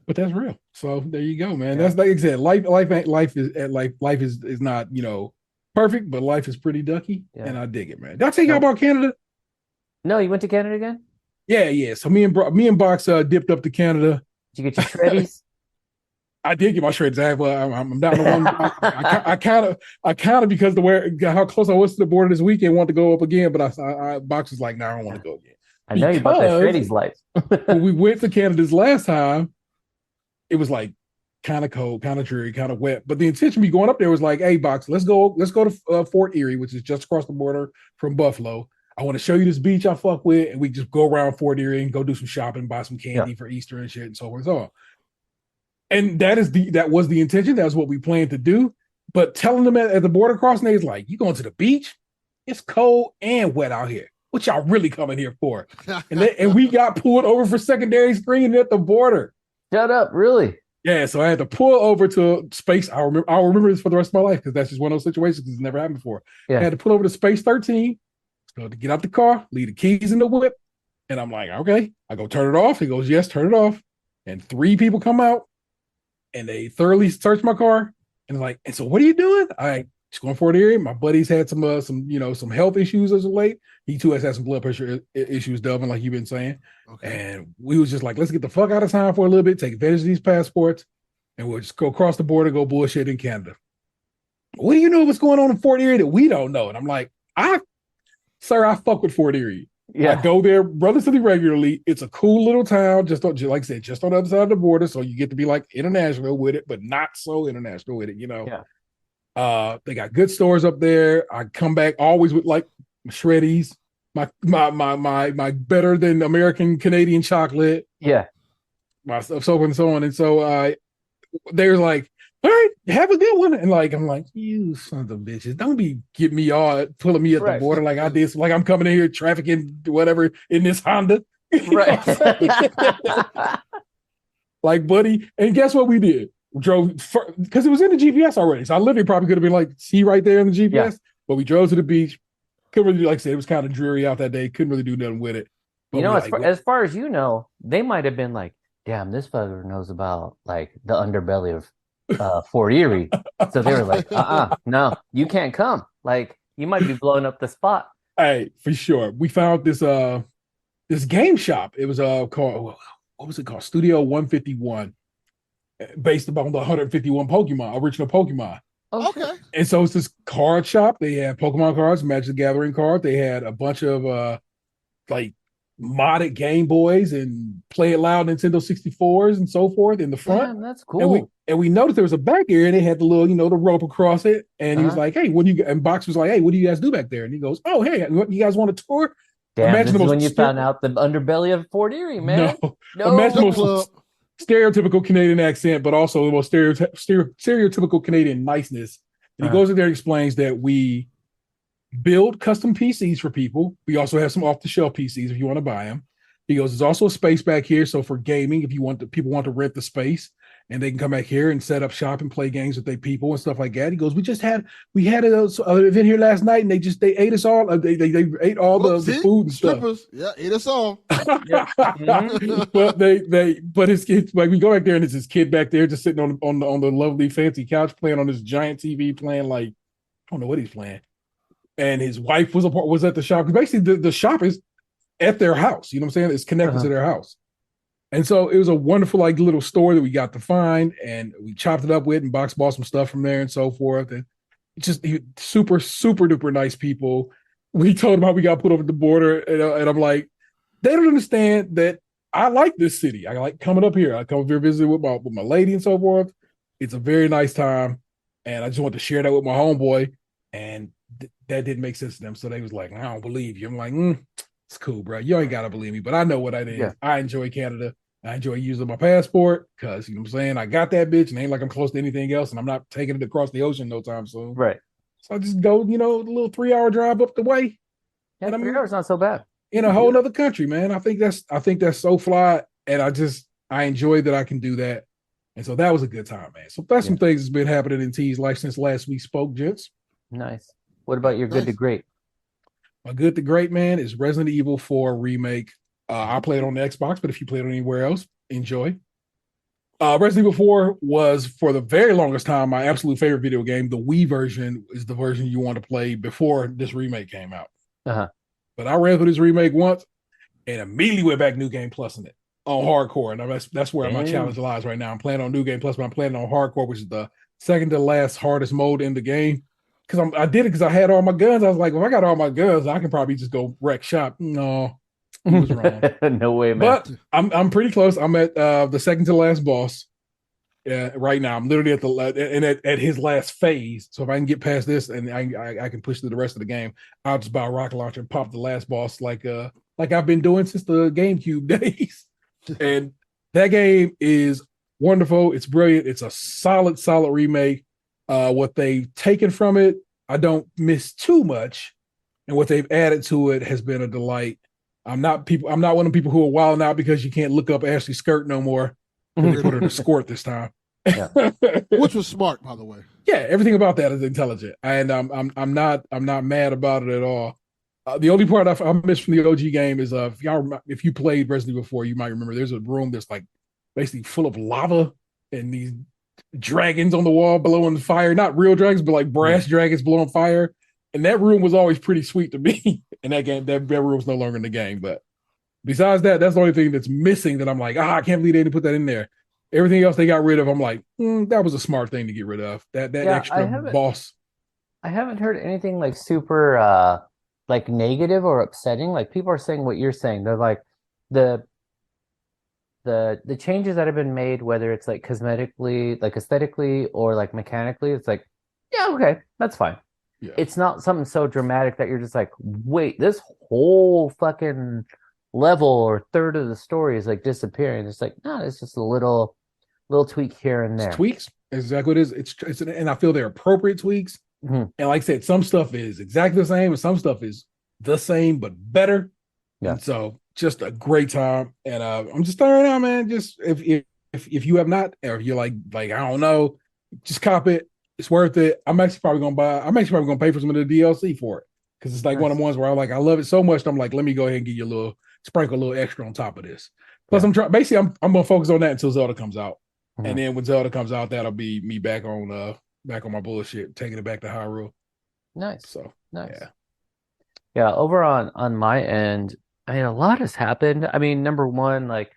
But that's real. So there you go, man. That's like I said, life is not, perfect, but life is pretty ducky. Yeah. And I dig it, man. Did I tell you about Canada? No, you went to Canada again? Yeah. So me and Box dipped up to Canada. Did you get your shreddies? I did get my shreds. I'm down to one. I kind of because how close I was to the border this weekend, wanted to go up again, but I Box was like, no, I don't want to go again. I know you bought that shreddies life. When we went to Canada this last time, it was like kind of cold, kind of dreary, kind of wet. But the intention of me going up there was like, hey, Box, let's go to Fort Erie, which is just across the border from Buffalo. I want to show you this beach I fuck with, and we just go around Fort Erie and go do some shopping, buy some candy for Easter and shit, and so forth and so on. And that was the intention. That's what we planned to do. But telling them at the border crossing, they was like, you going to the beach? It's cold and wet out here. What y'all really coming here for? And we got pulled over for secondary screening at the border. Shut up, really? Yeah, so I had to pull over to space. I'll remember this for the rest of my life, because that's just one of those situations because it's never happened before. Yeah. I had to pull over to space 13, so to get out the car, leave the keys in the whip. And I'm like, okay. I go turn it off. He goes, yes, turn it off. And 3 people come out, and they thoroughly search my car, and like, and so what are you doing? I just going for the area. My buddy's had some health issues as of late. He too has had some blood pressure issues, Delvin, like you've been saying. Okay. And we was just like, let's get the fuck out of town for a little bit, take advantage of these passports, and we'll just go across the border, go bullshit in Canada. What do you know what's going on in Fort Erie that we don't know? And I'm like, I fuck with Fort Erie. Yeah. I go there relatively regularly. It's a cool little town, just like I said, just on the other side of the border. So you get to be like international with it, but not so international with it, Yeah. They got good stores up there. I come back always with like shreddies, my better than American Canadian chocolate. Yeah. My stuff, so on and so on. And so they're like, all right, have a good one. And like, I'm like, you sons of bitches, don't be getting me all pulling me at the border like I did. Like I'm coming in here trafficking whatever in this Honda. Right. Like, buddy. And guess what we did? We drove because it was in the GPS already. So I literally probably could have been like, see right there in the GPS. Yeah. But we drove to the beach. Couldn't really, like I said, it was kind of dreary out that day. Couldn't really do nothing with it. But as far as you know, they might have been like, damn, this fucker knows about like the underbelly of Fort Erie. So they were like, no, you can't come. Like, you might be blowing up the spot. Hey, for sure. We found this game shop. It was called, what was it called? Studio 151, based upon the 151 Pokemon, original Pokemon. Okay. And so it's this card shop. They had Pokemon cards, Magic the Gathering cards. They had a bunch of like modded Game Boys and Play It Loud Nintendo 64s and so forth in the front. Damn, that's cool. And we noticed there was a back area and they had the little, the rope across it. And he was like, hey, what do you, and Box was like, hey, what do you guys do back there? And he goes, oh, hey, you guys want a tour? Damn, imagine this is when you found out the underbelly of Fort Erie, man. No. Imagine the most stereotypical Canadian accent, but also the most stereotypical Canadian niceness. And he goes in there and explains that we build custom PCs for people. We also have some off-the-shelf PCs if you want to buy them. He goes, there's also a space back here. So for gaming, if you want people want to rent the space and they can come back here and set up shop and play games with their people and stuff like that. He goes, we had an event here last night and they ate us all. They ate all the food and strippers. Stuff. Yeah, ate us all. But but his kids, like we go back there and it's his kid back there just sitting on the lovely fancy couch playing on this giant TV playing like, I don't know what he's playing. And his wife was at the shop. Because basically the shop is at their house. You know what I'm saying? It's connected to their house. And so it was a wonderful like little store that we got to find and we chopped it up with and Box bought some stuff from there and so forth. And just super, super duper nice people. We told them how we got put over the border and I'm like, they don't understand that I like this city. I like coming up here. I come up here visiting with my lady and so forth. It's a very nice time. And I just want to share that with my homeboy. And that didn't make sense to them. So they was like, I don't believe you. I'm like, it's cool, bro. You ain't got to believe me, but I know what I did. Yeah. I enjoy Canada. I enjoy using my passport because, you know what I'm saying? I got that bitch and ain't like I'm close to anything else and I'm not taking it across the ocean no time soon. Right. So I just go, a little 3-hour drive up the way. Yeah, 3 hours not so bad. In a whole other country, man. I think that's so fly. And I enjoy that I can do that. And so that was a good time, man. So that's some things that's been happening in T's life since last we spoke, gents. Nice. What about your good to great? My good to great, man, is Resident Evil 4 Remake. I played on the Xbox, but if you play it anywhere else, enjoy. Resident Evil 4 was, for the very longest time, my absolute favorite video game. The Wii version is the version you want to play before this remake came out. But I ran through this remake once and immediately went back New Game Plus in it on hardcore. And that's where my challenge lies right now. I'm playing on New Game Plus, but I'm playing on hardcore, which is the second to last hardest mode in the game. Because I did it because I had all my guns. I was like, well, if I got all my guns, I can probably just go wreck shop. No, he was wrong. No way, man. But I'm pretty close. I'm at the second to last boss right now. I'm literally at his last phase. So if I can get past this and I can push through the rest of the game, I'll just buy a rocket launcher and pop the last boss like I've been doing since the GameCube days. And that game is wonderful. It's brilliant. It's a solid remake. What they've taken from it, I don't miss too much, and what they've added to it has been a delight. I'm not one of the people who are wilding out because you can't look up Ashley's skirt no more. They put her in a skirt this time, which was smart, by the way. Yeah, everything about that is intelligent, and I'm not mad about it at all. The only part I missed from the OG game is if you played Resident Evil 4, you might remember there's a room that's like basically full of lava and these dragons on the wall blowing fire, not real dragons, but like brass dragons blowing fire. And that room was always pretty sweet to me. And that game, that room's no longer in the game. But besides that, that's the only thing that's missing that I'm like, I can't believe they didn't put that in there. Everything else they got rid of, I'm like, that was a smart thing to get rid of. That extra boss. I haven't heard anything like super like negative or upsetting. Like people are saying what you're saying. They're like the changes that have been made, whether it's like cosmetically, like aesthetically, or like mechanically, it's like, yeah, okay, that's fine. Yeah. It's not something so dramatic that you're just like, wait, this whole fucking level or third of the story is like disappearing. It's like, no, it's just a little tweak here and there. It's tweaks, exactly what it is. It's and I feel they're appropriate tweaks. And like I said, some stuff is exactly the same, and some stuff is the same but better. Yeah. And so just a great time. And I'm just throwing out, man. Just if you have not, or if you're like I don't know, just cop it. It's worth it. I'm actually probably gonna pay for some of the DLC for it. Because it's like one of the ones where I love it so much. I'm like, let me go ahead and give you sprinkle a little extra on top of this. Plus I'm gonna focus on that until Zelda comes out. And then when Zelda comes out, that'll be me back on my bullshit, taking it back to Hyrule. Nice. So nice. Yeah. Over on my end, I mean, a lot has happened. I mean, number one, like,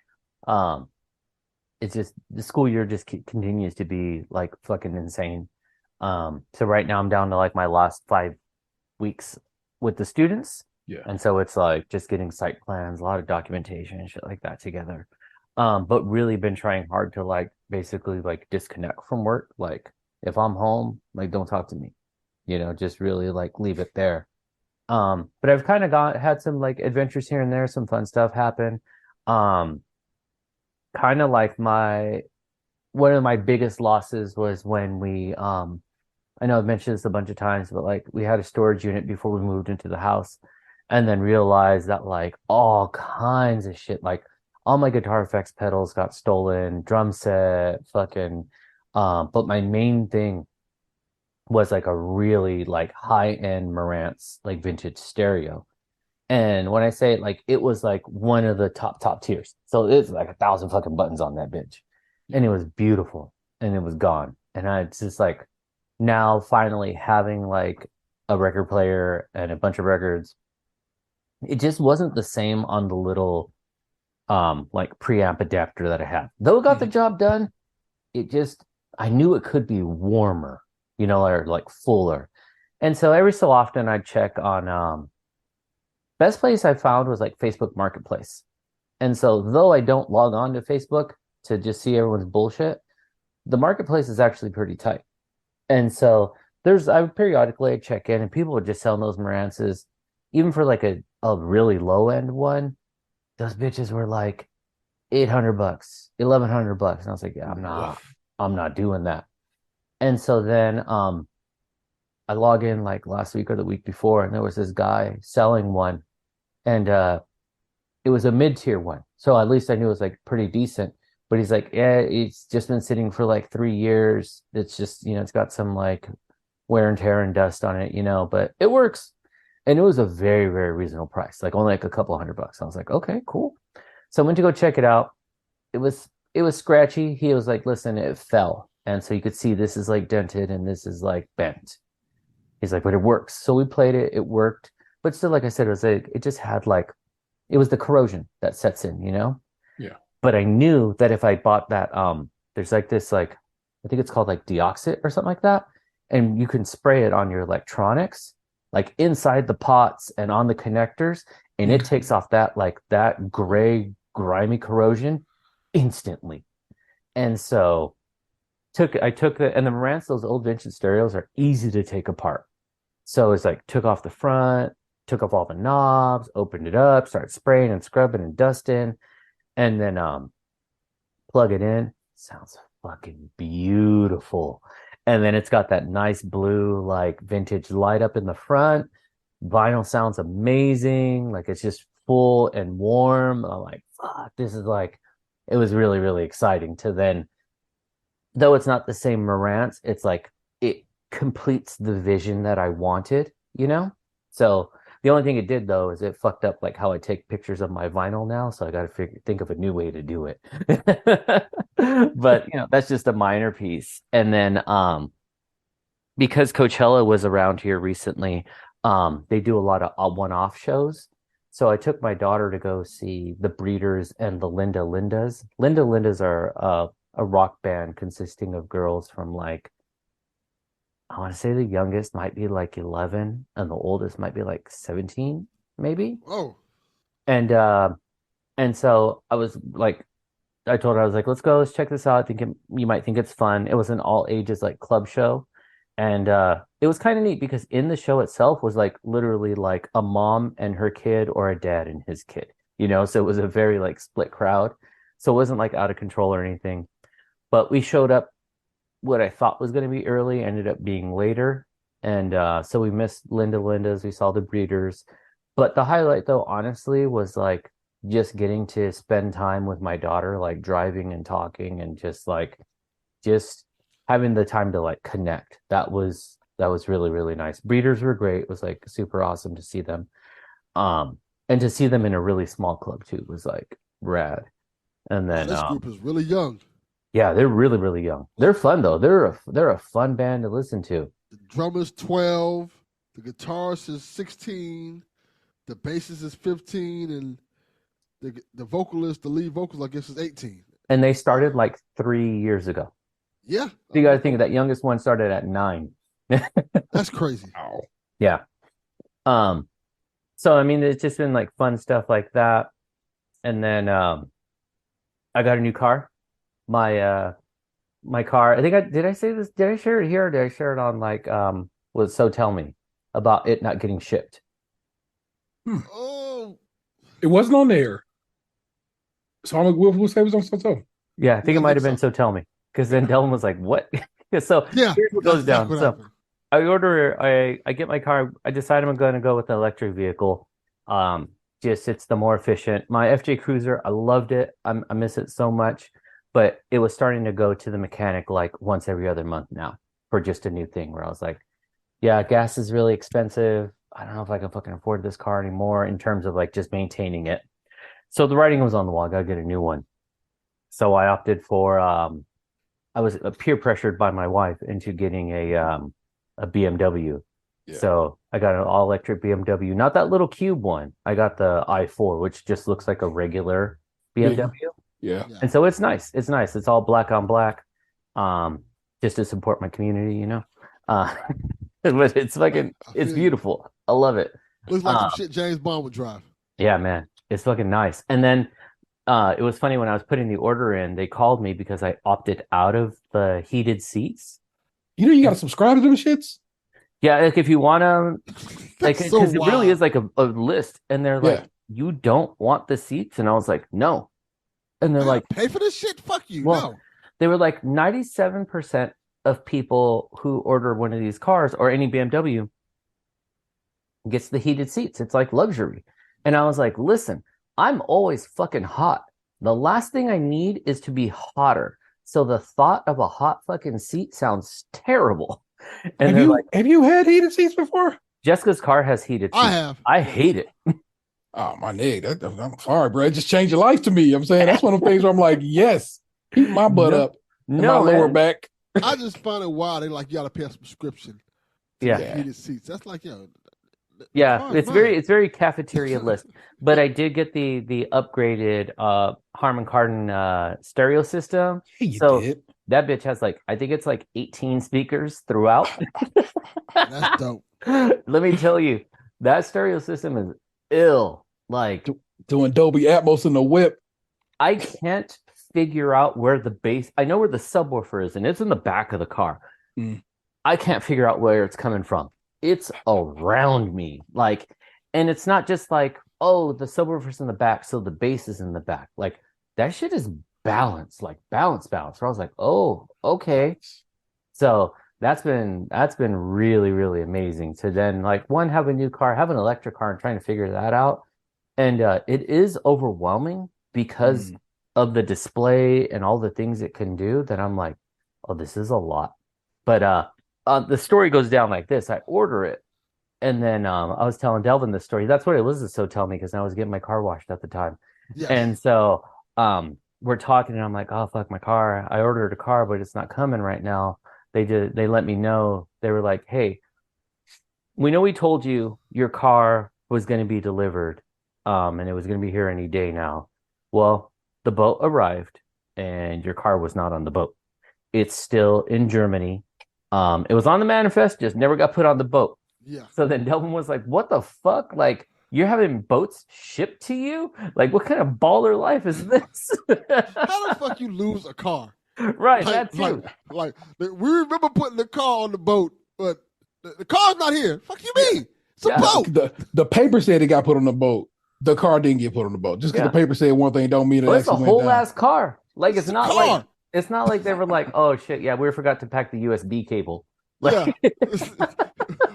it's just the school year just continues to be like fucking insane. So right now I'm down to like my last 5 weeks with the students. Yeah. And so it's like just getting site plans, a lot of documentation and shit like that together. But really been trying hard to like basically like disconnect from work. Like if I'm home, like don't talk to me, just really like leave it there. But I've kind of had some like adventures here and there, some fun stuff happen. Um, Kind of like one of my biggest losses was when I know I've mentioned this a bunch of times, but like we had a storage unit before we moved into the house and then realized that like all kinds of shit, like all my guitar effects pedals got stolen, drum set, fucking, but my main thing was like a really like high-end Marantz, like vintage stereo. And when I say it, like it was like one of the top tiers. So it's like 1,000 fucking buttons on that bitch. And it was beautiful and it was gone. And I just like now finally having like a record player and a bunch of records, it just wasn't the same on the little like preamp adapter that I had. Though it got the job done, it just I knew it could be warmer, or like fuller. And so every so often I'd check on best place I found was like Facebook Marketplace. And so though I don't log on to Facebook to just see everyone's bullshit, the marketplace is actually pretty tight. And so I would periodically check in and people would just sell those Marantzes, even for like a really low end one. Those bitches were like $800, $1,100. And I was like, yeah, I'm not doing that. And so then I log in like last week or the week before, and there was this guy selling one, and it was a mid-tier one. So at least I knew it was like pretty decent. But he's like, yeah, it's just been sitting for like 3 years. It's just, it's got some like wear and tear and dust on it, but it works. And it was a very, very reasonable price, like only like a couple $100. I was like, okay, cool. So I went to go check it out. It was scratchy. He was like, listen, it fell. And so you could see this is like dented and this is like bent. He's like, but it works. So we played it, it worked. But still, like I said, it just had like it was the corrosion that sets in, Yeah. But I knew that if I bought that, there's like this like I think it's called like deoxit or something like that. And you can spray it on your electronics, like inside the pots and on the connectors, and it takes off that gray, grimy corrosion instantly. And so I took it, and the Marantz, those old vintage stereos are easy to take apart. So it's like took off the front, took off all the knobs, opened it up, started spraying and scrubbing and dusting, and then plug it in. Sounds fucking beautiful. And then it's got that nice blue like vintage light up in the front. Vinyl sounds amazing. Like it's just full and warm. I'm like, fuck, this is like it was really, really exciting to then, though it's not the same Marantz, it's like it completes the vision that I wanted, So the only thing it did though is it fucked up like how I take pictures of my vinyl now. So I got to think of a new way to do it. But that's just a minor piece. And then because Coachella was around here recently, they do a lot of one-off shows. So I took my daughter to go see the Breeders and the Linda Lindas. Linda Lindas are a rock band consisting of girls from like I want to say the youngest might be like 11 and the oldest might be like 17, maybe. Oh. And so I was like, I told her, I was like, let's check this out. I think you might think it's fun. It was an all ages like club show. And it was kind of neat because in the show itself was like literally like a mom and her kid or a dad and his kid, so it was a very like split crowd. So it wasn't like out of control or anything. But we showed up what I thought was going to be early, ended up being later. And so we missed Linda Linda's, we saw the Breeders. But the highlight though, honestly, was like just getting to spend time with my daughter, like driving and talking and just having the time to like connect. That was really, really nice. Breeders were great. It was like super awesome to see them. And to see them in a really small club too was like rad. And then this group is really young. Yeah, they're really, really young. They're fun though. They're a fun band to listen to. The drummer's 12, the guitarist is 16, the bassist is 15, and the vocalist, the lead vocalist, I guess, is 18. And they started like 3 years ago. Yeah. You got to think that youngest one started at 9. That's crazy. Oh. Yeah. So I mean, it's just been like fun stuff like that. And then I got a new car. My car, I think did I say this? Did I share it here or did I share it on like was So Tell Me about it not getting shipped? Oh. It wasn't on there. So we'll say it was on So Tell Me. Yeah, I think it might have been So Tell Me. Because then Dylan was like, what? So here's what goes down. So happened. I get my car. I decide I'm going to go with an electric vehicle. Just it's the more efficient. My FJ Cruiser, I loved it. I miss it so much, but it was starting to go to the mechanic like once every other month now for just a new thing where I was like, yeah, gas is really expensive. I don't know if I can fucking afford this car anymore in terms of like just maintaining it. So the writing was on the wall. I gotta get a new one. So I opted for I was peer pressured by my wife into getting a BMW. Yeah. So I got an all electric BMW, not that little cube one. I got the i4, which just looks like a regular BMW. Yeah. And so it's nice. It's nice. It's all black on black. Just to support my community, you know. But it's fucking it's beautiful. I love it. Looks like some shit James Bond would drive. Yeah, man. It's fucking nice. And then it was funny when I was putting the order in, they called me because I opted out of the heated seats. You know, you got to subscribe to them shits. Yeah, like if you want to, like, because it really is like a list, and they're like, you don't want the seats, and I was like, no, and they're like, pay for this shit, fuck you. Well, no, they were like 97% of people who order one of these cars or any BMW gets the heated seats. It's like luxury, and I was like, listen, I'm always fucking hot. The last thing I need is to be hotter. So the thought of a hot fucking seat sounds terrible. And have you had heated seats before? Jessica's car has heated seats. I have. I hate it. Oh, my nigga. I'm sorry, bro. It just changed your life to me. I'm saying that's one of the things where I'm like, yes, keep my butt up and my lower back. I just find it wild. They like, you got to pay a subscription to get heated seats. That's like, yeah, it's very cafeteria list. But I did get the upgraded Harman Kardon stereo system. Yeah, you did. That bitch has like, I think it's like 18 speakers throughout. That's dope. Let me tell you, that stereo system is ill. Like doing Dolby Atmos in the whip. I can't figure out where the bass. I know where the subwoofer is, and it's in the back of the car. I can't figure out where it's coming from. It's around me, like, and it's not just like, oh, the subwoofer's in the back, so the bass is in the back. Like that shit is balanced, like balance. Where I was like, oh, okay. So that's been really, really amazing to then like have a new car, have an electric car, and trying to figure that out. And it is overwhelming because of the display and all the things it can do. That I'm like, oh, this is a lot. But the story goes down like this. I order it, and then I was telling Delvin the story. That's what it was. So tell me, because I was getting my car washed at the time. Yes. And so we're talking, and I'm like, oh, fuck my car. I ordered a car, but it's not coming right now. They let me know. They were like, hey, we know we told you your car was going to be delivered, and it was going to be here any day now. Well, the boat arrived, and your car was not on the boat. It's still in Germany. It was on the manifest, just never got put on the boat. Yeah. So then Delvin was like, what the fuck? Like, you're having boats shipped to you? Like, what kind of baller life is this? How the fuck you lose a car? Right, that too. Like, we remember putting the car on the boat, but the car's not here. Fuck you mean? It's a boat. The paper said it got put on the boat. The car didn't get put on the boat. Just because the paper said one thing don't mean it it's a whole ass car. Like, it's not like it's not like they were like, oh shit, yeah, we forgot to pack the USB cable. Like,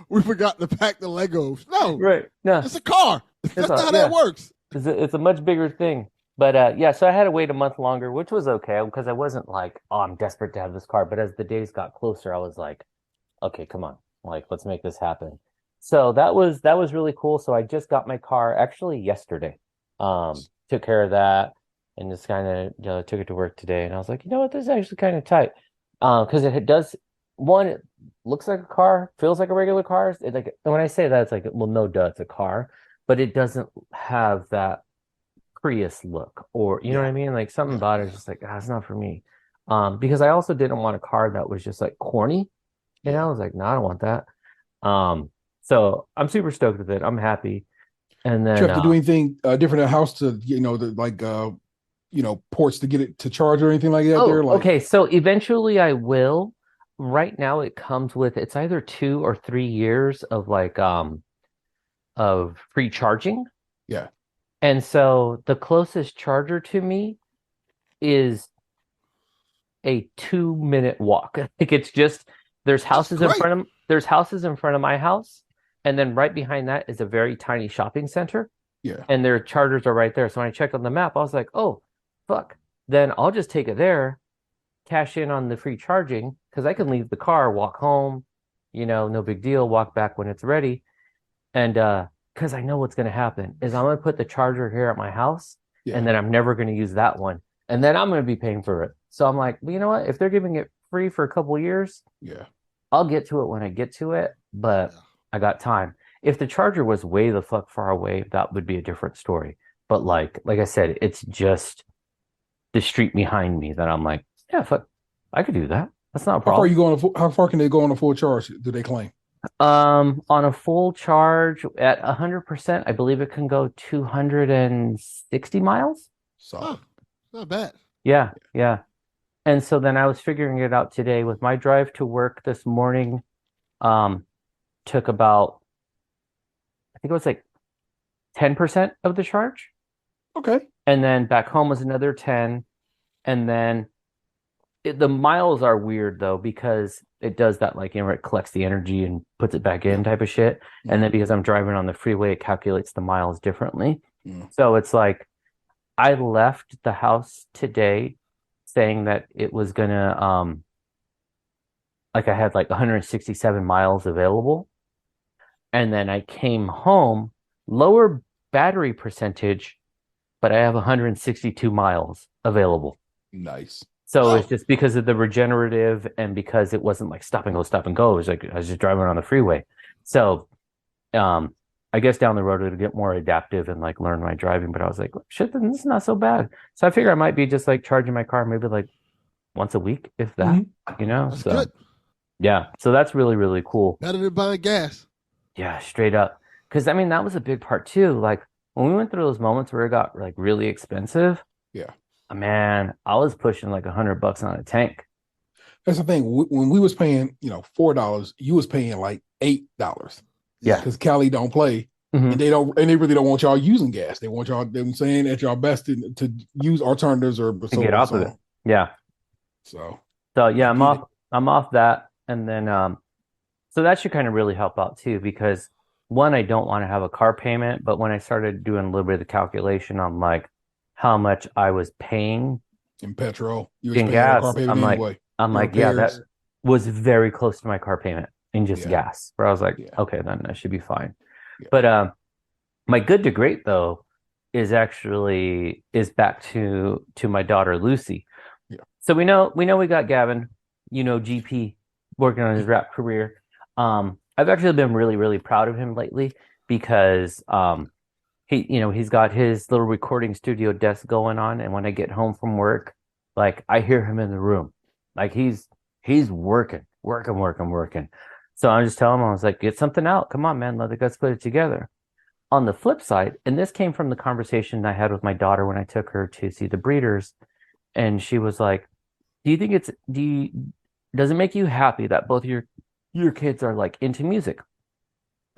we forgot to pack the Legos. No, right? No, it's a car. That's not how that works. It's a much bigger thing. But so I had to wait a month longer, which was okay because I wasn't like, oh, I'm desperate to have this car. But as the days got closer, I was like, okay, come on, like let's make this happen. So that was really cool. So I just got my car actually yesterday. Took care of that. And just kind of took it to work today, and I was like, you know what, this is actually kind of tight, because it does. One, it looks like a car, feels like a regular car. It like, and when I say that, it's like, well, no, duh, it's a car, but it doesn't have that Prius look, or you know what I mean? Like something about it is just like, it's not for me. Because I also didn't want a car that was just like corny. And I was like, no, I don't want that. So I'm super stoked with it. I'm happy. And then you have to do anything different in the house to, ports to get it to charge or anything like that there? Like, okay. So eventually I will. Right now it comes with it's either 2 or 3 years of like of free charging. Yeah. And so the closest charger to me is a 2-minute walk. Like it's just there's houses in front of my house, and then right behind that is a very tiny shopping center. Yeah. And their chargers are right there. So when I checked on the map, I was like, oh, fuck. Then I'll just take it there, cash in on the free charging, because I can leave the car, walk home, no big deal, walk back when it's ready. And because I know what's going to happen is I'm going to put the charger here at my house, and then I'm never going to use that one. And then I'm going to be paying for it. So I'm like, well, you know what? If they're giving it free for a couple of years, I'll get to it when I get to it, but I got time. If the charger was way the fuck far away, that would be a different story. But like I said, it's just the street behind me that I'm like, yeah, fuck, I could do that. That's not a problem. How far can they go on a full charge? Do they claim? On a full charge at 100%, I believe it can go 260 miles. So not bad. Yeah. And so then I was figuring it out today with my drive to work this morning. Took about, I think it was like 10% of the charge. Okay. And then back home was another 10. And then the miles are weird though, because it does that it collects the energy and puts it back in type of shit. And then because I'm driving on the freeway, it calculates the miles differently. So it's like I left the house today saying that it was gonna I had 167 miles available. And then I came home, lower battery percentage, but I have 162 miles available. Nice. So it's just because of the regenerative and because it wasn't like stop and go. It was like I was just driving on the freeway. So I guess down the road it'll get more adaptive and learn my driving. But I was like, shit, then this is not so bad. So I figure I might be just charging my car maybe once a week, if that, That's so good. Yeah. So that's really, really cool. Better than buying gas. Yeah, straight up. Because that was a big part too. When we went through those moments where it got really expensive. Yeah. Man, I was pushing $100 on a tank. That's the thing. When we was paying, $4, you was paying $8. Yeah. Because Cali don't play. And they really don't want y'all using gas. They want y'all, they're saying at y'all best to use alternatives or to get off of it. Yeah. So yeah, I'm off that. And then so that should kind of really help out too, because one, I don't want to have a car payment, but when I started doing a little bit of the calculation on how much I was paying in petrol, in gas, I'm like, yeah, that was very close to my car payment in just gas, where I was like, okay, then that should be fine. Yeah. But my good to great though is back to my daughter Lucy. Yeah. So we know we got Gavin, GP working on his rap career. I've actually been really, really proud of him lately because he's got his little recording studio desk going on, and when I get home from work, I hear him in the room. He's working. So I'm just telling him, I was like, get something out. Come on, man, let's put it together. On the flip side, and this came from the conversation I had with my daughter when I took her to see the breeders, and she was like, does it make you happy that both your kids are into music?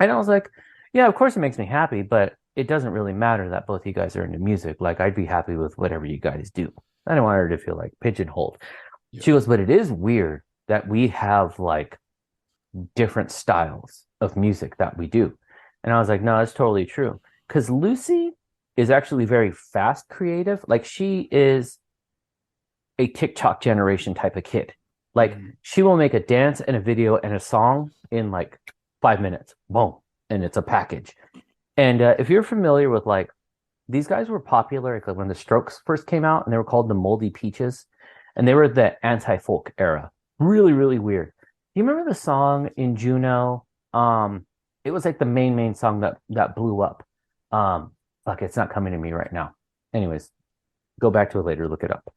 And I was like, yeah, of course it makes me happy, but it doesn't really matter that both you guys are into music. I'd be happy with whatever you guys do. I don't want her to feel pigeonholed. Yeah. She goes, but it is weird that we have different styles of music that we do. And I was like, no, that's totally true. Because Lucy is actually very fast creative. She is a TikTok generation type of kid. She will make a dance and a video and a song in 5 minutes. Boom. And it's a package. And if you're familiar with these guys were popular when the Strokes first came out, and they were called the Moldy Peaches, and they were the anti-folk era. Really, really weird. Do you remember the song in Juno? It was the main song that blew up. It's not coming to me right now. Anyways, go back to it later, look it up.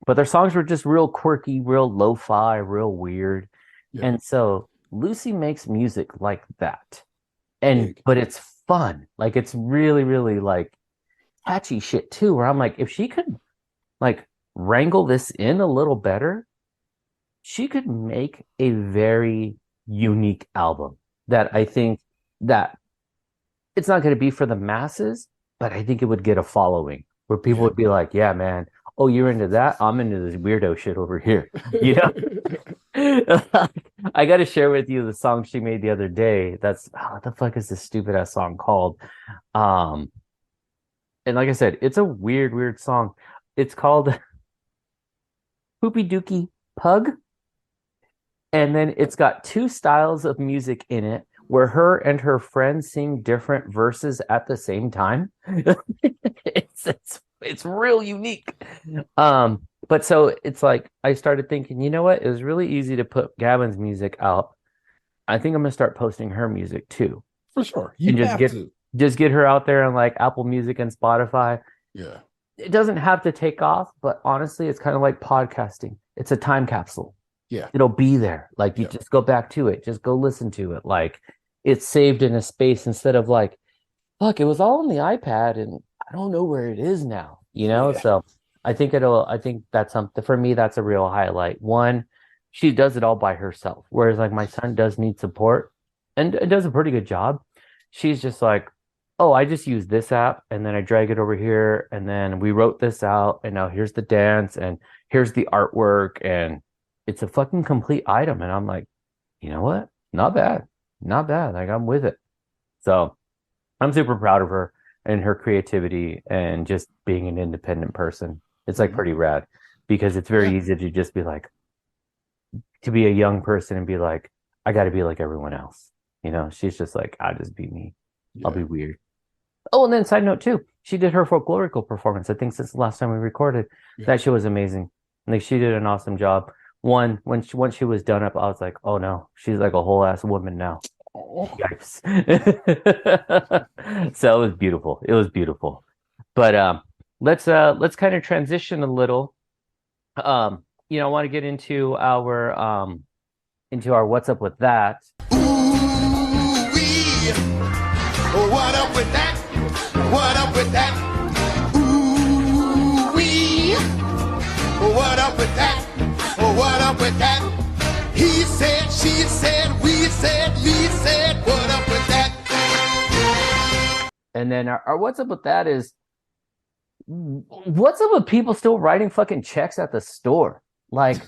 but their songs were just real quirky, real lo-fi, real weird. Yeah. And so Lucy makes music like that. But it's fun. Like it's really, really like catchy shit too, where I'm like, if she could like wrangle this in a little better, she could make a very unique album that I think that it's not going to be for the masses, but I think it would get a following where people would be like, yeah, man, oh, you're into that? I'm into this weirdo shit over here. You know? I got to share with you the song she made the other day. That's what the fuck is this stupid ass song called? And like I said, it's a weird song. It's called Poopy Dookie Pug. And then it's got two styles of music in it where her and her friends sing different verses at the same time. It's real unique. But so it's like I started thinking, you know what? It was really easy to put Gavin's music out. I think I'm gonna start posting her music too. For sure. Just get her out there on like Apple Music and Spotify. Yeah. It doesn't have to take off, but honestly, it's kind of like podcasting. It's a time capsule. Yeah. It'll be there. Like you just go back to it. Just go listen to it. Like it's saved in a space instead of like, fuck, it was all on the iPad and I don't know where it is now, you know? Yeah. So I think that's something for me. That's a real highlight. One, she does it all by herself. Whereas like my son does need support and it does a pretty good job. She's just like, oh, I just use this app and then I drag it over here. And then we wrote this out and now here's the dance and here's the artwork and it's a fucking complete item. And I'm like, you know what? Not bad. Like I'm with it. So I'm super proud of her and her creativity and just being an independent person. It's like pretty rad because it's very easy to just be like, to be a young person and be like, I got to be like everyone else. You know, she's just like, I'll just be me. I'll be weird. Oh, and then side note too, she did her folklorical performance. I think since the last time we recorded, that shit was amazing. Like she did an awesome job. Once she was done up, I was like, oh no, she's like a whole ass woman now. Yikes. So it was beautiful. But let's kind of transition a little. I want to get into our what's up with that. Ooh-wee. What up with that? What up with that? Ooh-wee. What up with that? What up with that? He said, she said, we said, me said, what up with that? And then our what's up with that is, what's up with people still writing fucking checks at the store? Like,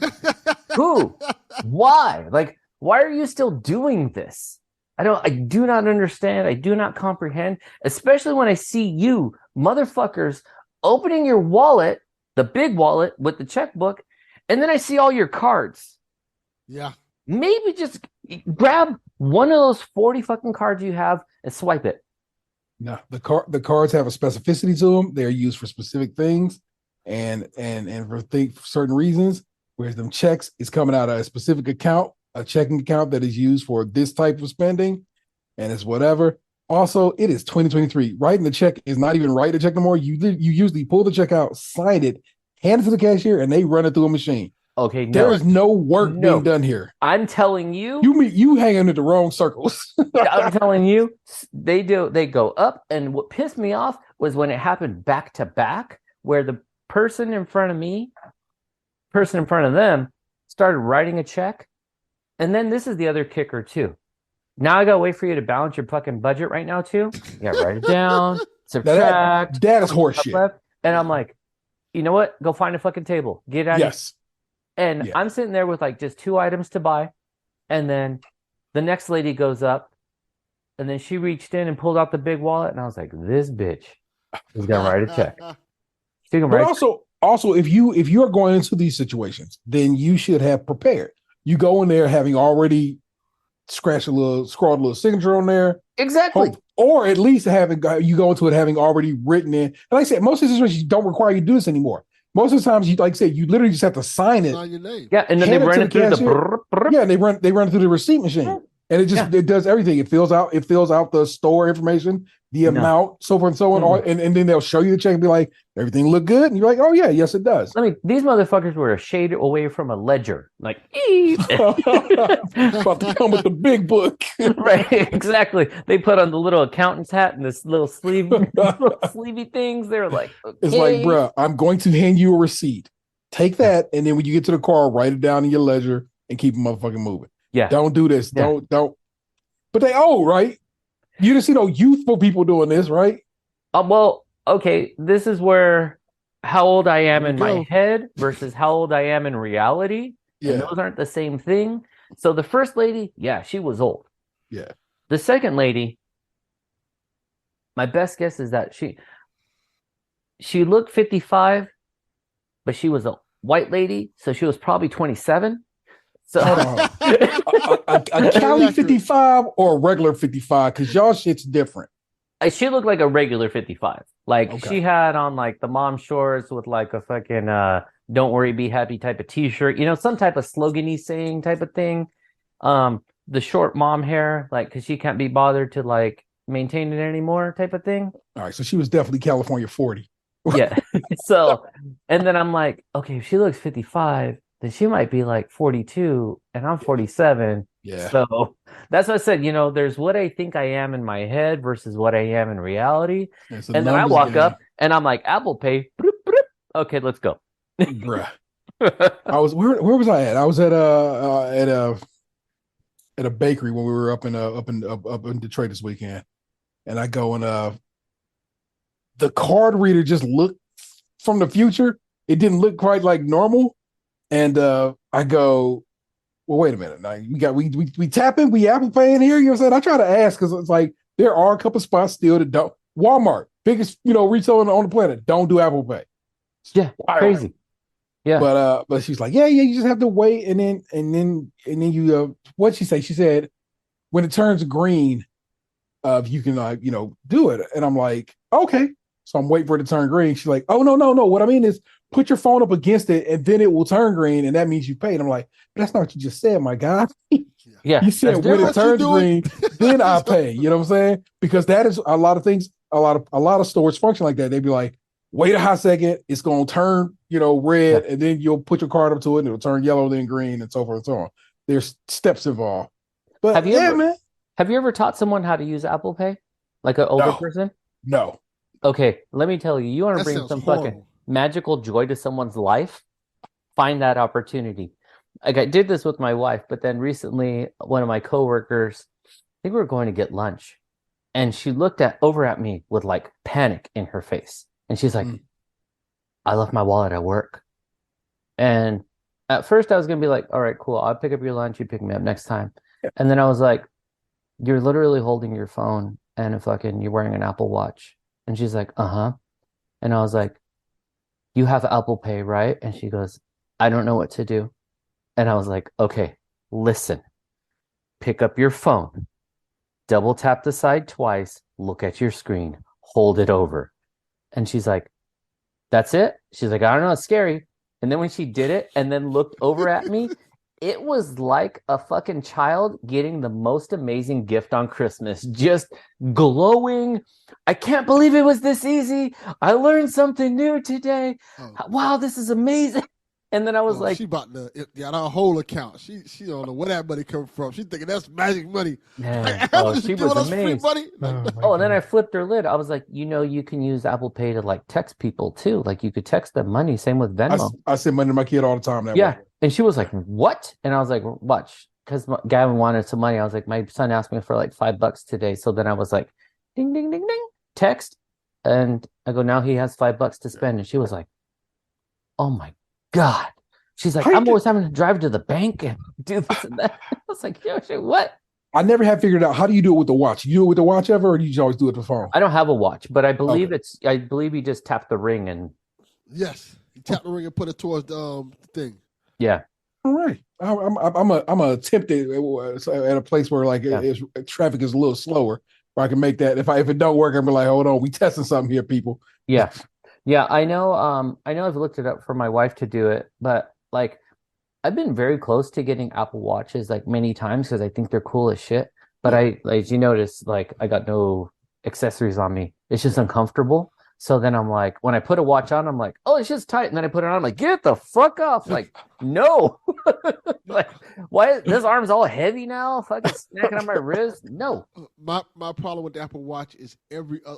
who? Why? Like, why are you still doing this? I do not understand. I do not comprehend, especially when I see you motherfuckers opening your wallet, the big wallet with the checkbook, and then I see all your cards. Yeah. Maybe just grab one of those 40 fucking cards you have and swipe it. No, the cards have a specificity to them. They're used for specific things and for certain reasons. Whereas them checks is coming out of a specific account, a checking account that is used for this type of spending, and it's whatever. Also, it is 2023. Writing the check is not even writing the check no more. You usually pull the check out, sign it, hand it to the cashier, and they run it through a machine. Okay, no. There is no work being done here. I'm telling you. You hang into the wrong circles. I'm telling you, they go up, and what pissed me off was when it happened back to back, where the person in front of them started writing a check. And then this is the other kicker too. Now I gotta wait for you to balance your fucking budget right now too. You gotta write it down, subtract. That is horseshit. And I'm like, you know what? Go find a fucking table. Get out of here. And I'm sitting there with like just 2 items to buy. And then the next lady goes up and then she reached in and pulled out the big wallet. And I was like, this bitch is going to write a check. But also, if you are going into these situations, then you should have prepared. You go in there having already scrawled a little signature on there. Exactly. Or at least you go into it having already written in. And like I said, most of these situations don't require you to do this anymore. Most of the times, like I said, you literally just have to sign it. Sign your name. Yeah, and then they run it through the and they run it through the receipt machine. And it does everything. It fills out the store information, the amount, so forth and so on. And then they'll show you the check and be like, everything look good? And you're like, oh yeah, yes it does. I mean, these motherfuckers were a shade away from a ledger. Like, about to come with the big book. Right, exactly. They put on the little accountant's hat and this little sleevey things. They're like, okay. It's like, bro, I'm going to hand you a receipt. Take that, and then when you get to the car, write it down in your ledger and keep them motherfucking moving. Yeah. Don't do this. Yeah. Don't. But they old, right? You just see no youthful people doing this, right? Well, okay. This is where how old I am in my head versus how old I am in reality. Yeah. And those aren't the same thing. So the first lady, yeah, she was old. Yeah. The second lady, my best guess is that she looked 55, but she was a white lady, so she was probably 27. So a Cali 55 or a regular 55, because y'all shit's different. She looked like a regular 55. Like she had on like the mom shorts with like a fucking "Don't worry, be happy" type of t-shirt, some type of slogan-y saying type of thing. The short mom hair, like because she can't be bothered to like maintain it anymore, type of thing. All right, so she was definitely California 40. Yeah. So, and then I'm like, okay, if she looks 55, then she might be like 42, and I'm 47. Yeah. So that's what I said. There's what I think I am in my head versus what I am in reality. And then I walk up and I'm like, Apple Pay. Bloop, bloop. Okay, let's go. Bruh. I was where was I at? I was at a bakery when we were up in Detroit this weekend, and I go and the card reader just looked from the future. It didn't look quite like normal, and I go, well, wait a minute. Now we tapping, we Apple Pay in here. You know what I'm saying? I try to ask because it's like there are a couple spots still that don't. Walmart, biggest retailer on the planet, don't do Apple Pay. Yeah, crazy. Yeah, but she's like, yeah, you just have to wait, and then you what'd she say? She said when it turns green, you can do it, and I'm like, okay. So I'm waiting for it to turn green. She's like, oh no. What I mean is put your phone up against it, and then it will turn green, and that means you paid. I'm like, but that's not what you just said, my guy. Yeah, you said when it turns green, then I pay. You know what I'm saying? Because that is a lot of things. A lot of stores function like that. They'd be like, wait a hot second, it's gonna turn red, and then you'll put your card up to it, and it'll turn yellow, then green, and so forth and so on. There's steps involved. But have you ever taught someone how to use Apple Pay, like an older person? No. Okay, let me tell you. You want to bring some fucking magical joy to someone's life? Find that opportunity. Like I did this with my wife, but then recently, one of my coworkers, I think we were going to get lunch, and she looked over at me with like panic in her face, and she's like, "I left my wallet at work." And at first, I was gonna be like, "All right, cool. I'll pick up your lunch. You pick me up next time." Yeah. And then I was like, "You're literally holding your phone and you're wearing an Apple Watch." And she's like, uh-huh. And I was like, you have Apple Pay, right? And she goes, I don't know what to do. And I was like, okay, listen, pick up your phone, double tap the side twice, look at your screen, hold it over. And she's like, that's it? She's like, I don't know, it's scary. And then when she did it and then looked over at me, it was like a fucking child getting the most amazing gift on Christmas, just glowing. I can't believe it was this easy. I learned something new today. Wow, this is amazing. And then I was like, she about to got our whole account. She don't know where that money come from. She thinking that's magic money. Man, she was amazing. Money? And then I flipped her lid. I was like, you can use Apple Pay to like text people too. Like you could text them money. Same with Venmo. I send money to my kid all the time. Way. And she was like, what? And I was like, watch. Because Gavin wanted some money. I was like, my son asked me for like $5 today. So then I was like, ding, ding, ding, ding, text. And I go, now he has $5 to spend. And she was like, oh my God. She's like, I'm always having to drive to the bank and do this and that. I was like, yo, shit, what? I never have figured out how do you do it with the watch? You do it with the watch ever, or do you just always do it with the phone? I don't have a watch, but I believe I believe you just tap the ring and. Yes, you tap the ring and put it towards the thing. Yeah. All right. I'm a tempted at a place where like traffic is a little slower, where I can make that. If it don't work, I'm like, hold on, we testing something here, people. Yeah. Yeah, I know. I've looked it up for my wife to do it, but like I've been very close to getting Apple Watches like many times because I think they're cool as shit. But I, like you notice, like I got no accessories on me. It's just uncomfortable. So then I'm like, when I put a watch on, I'm like, oh, it's just tight. And then I put it on, I'm like, get the fuck off. Like, no. Like, why this arm's all heavy now? Fucking snacking on my wrist. No. My problem with the Apple Watch is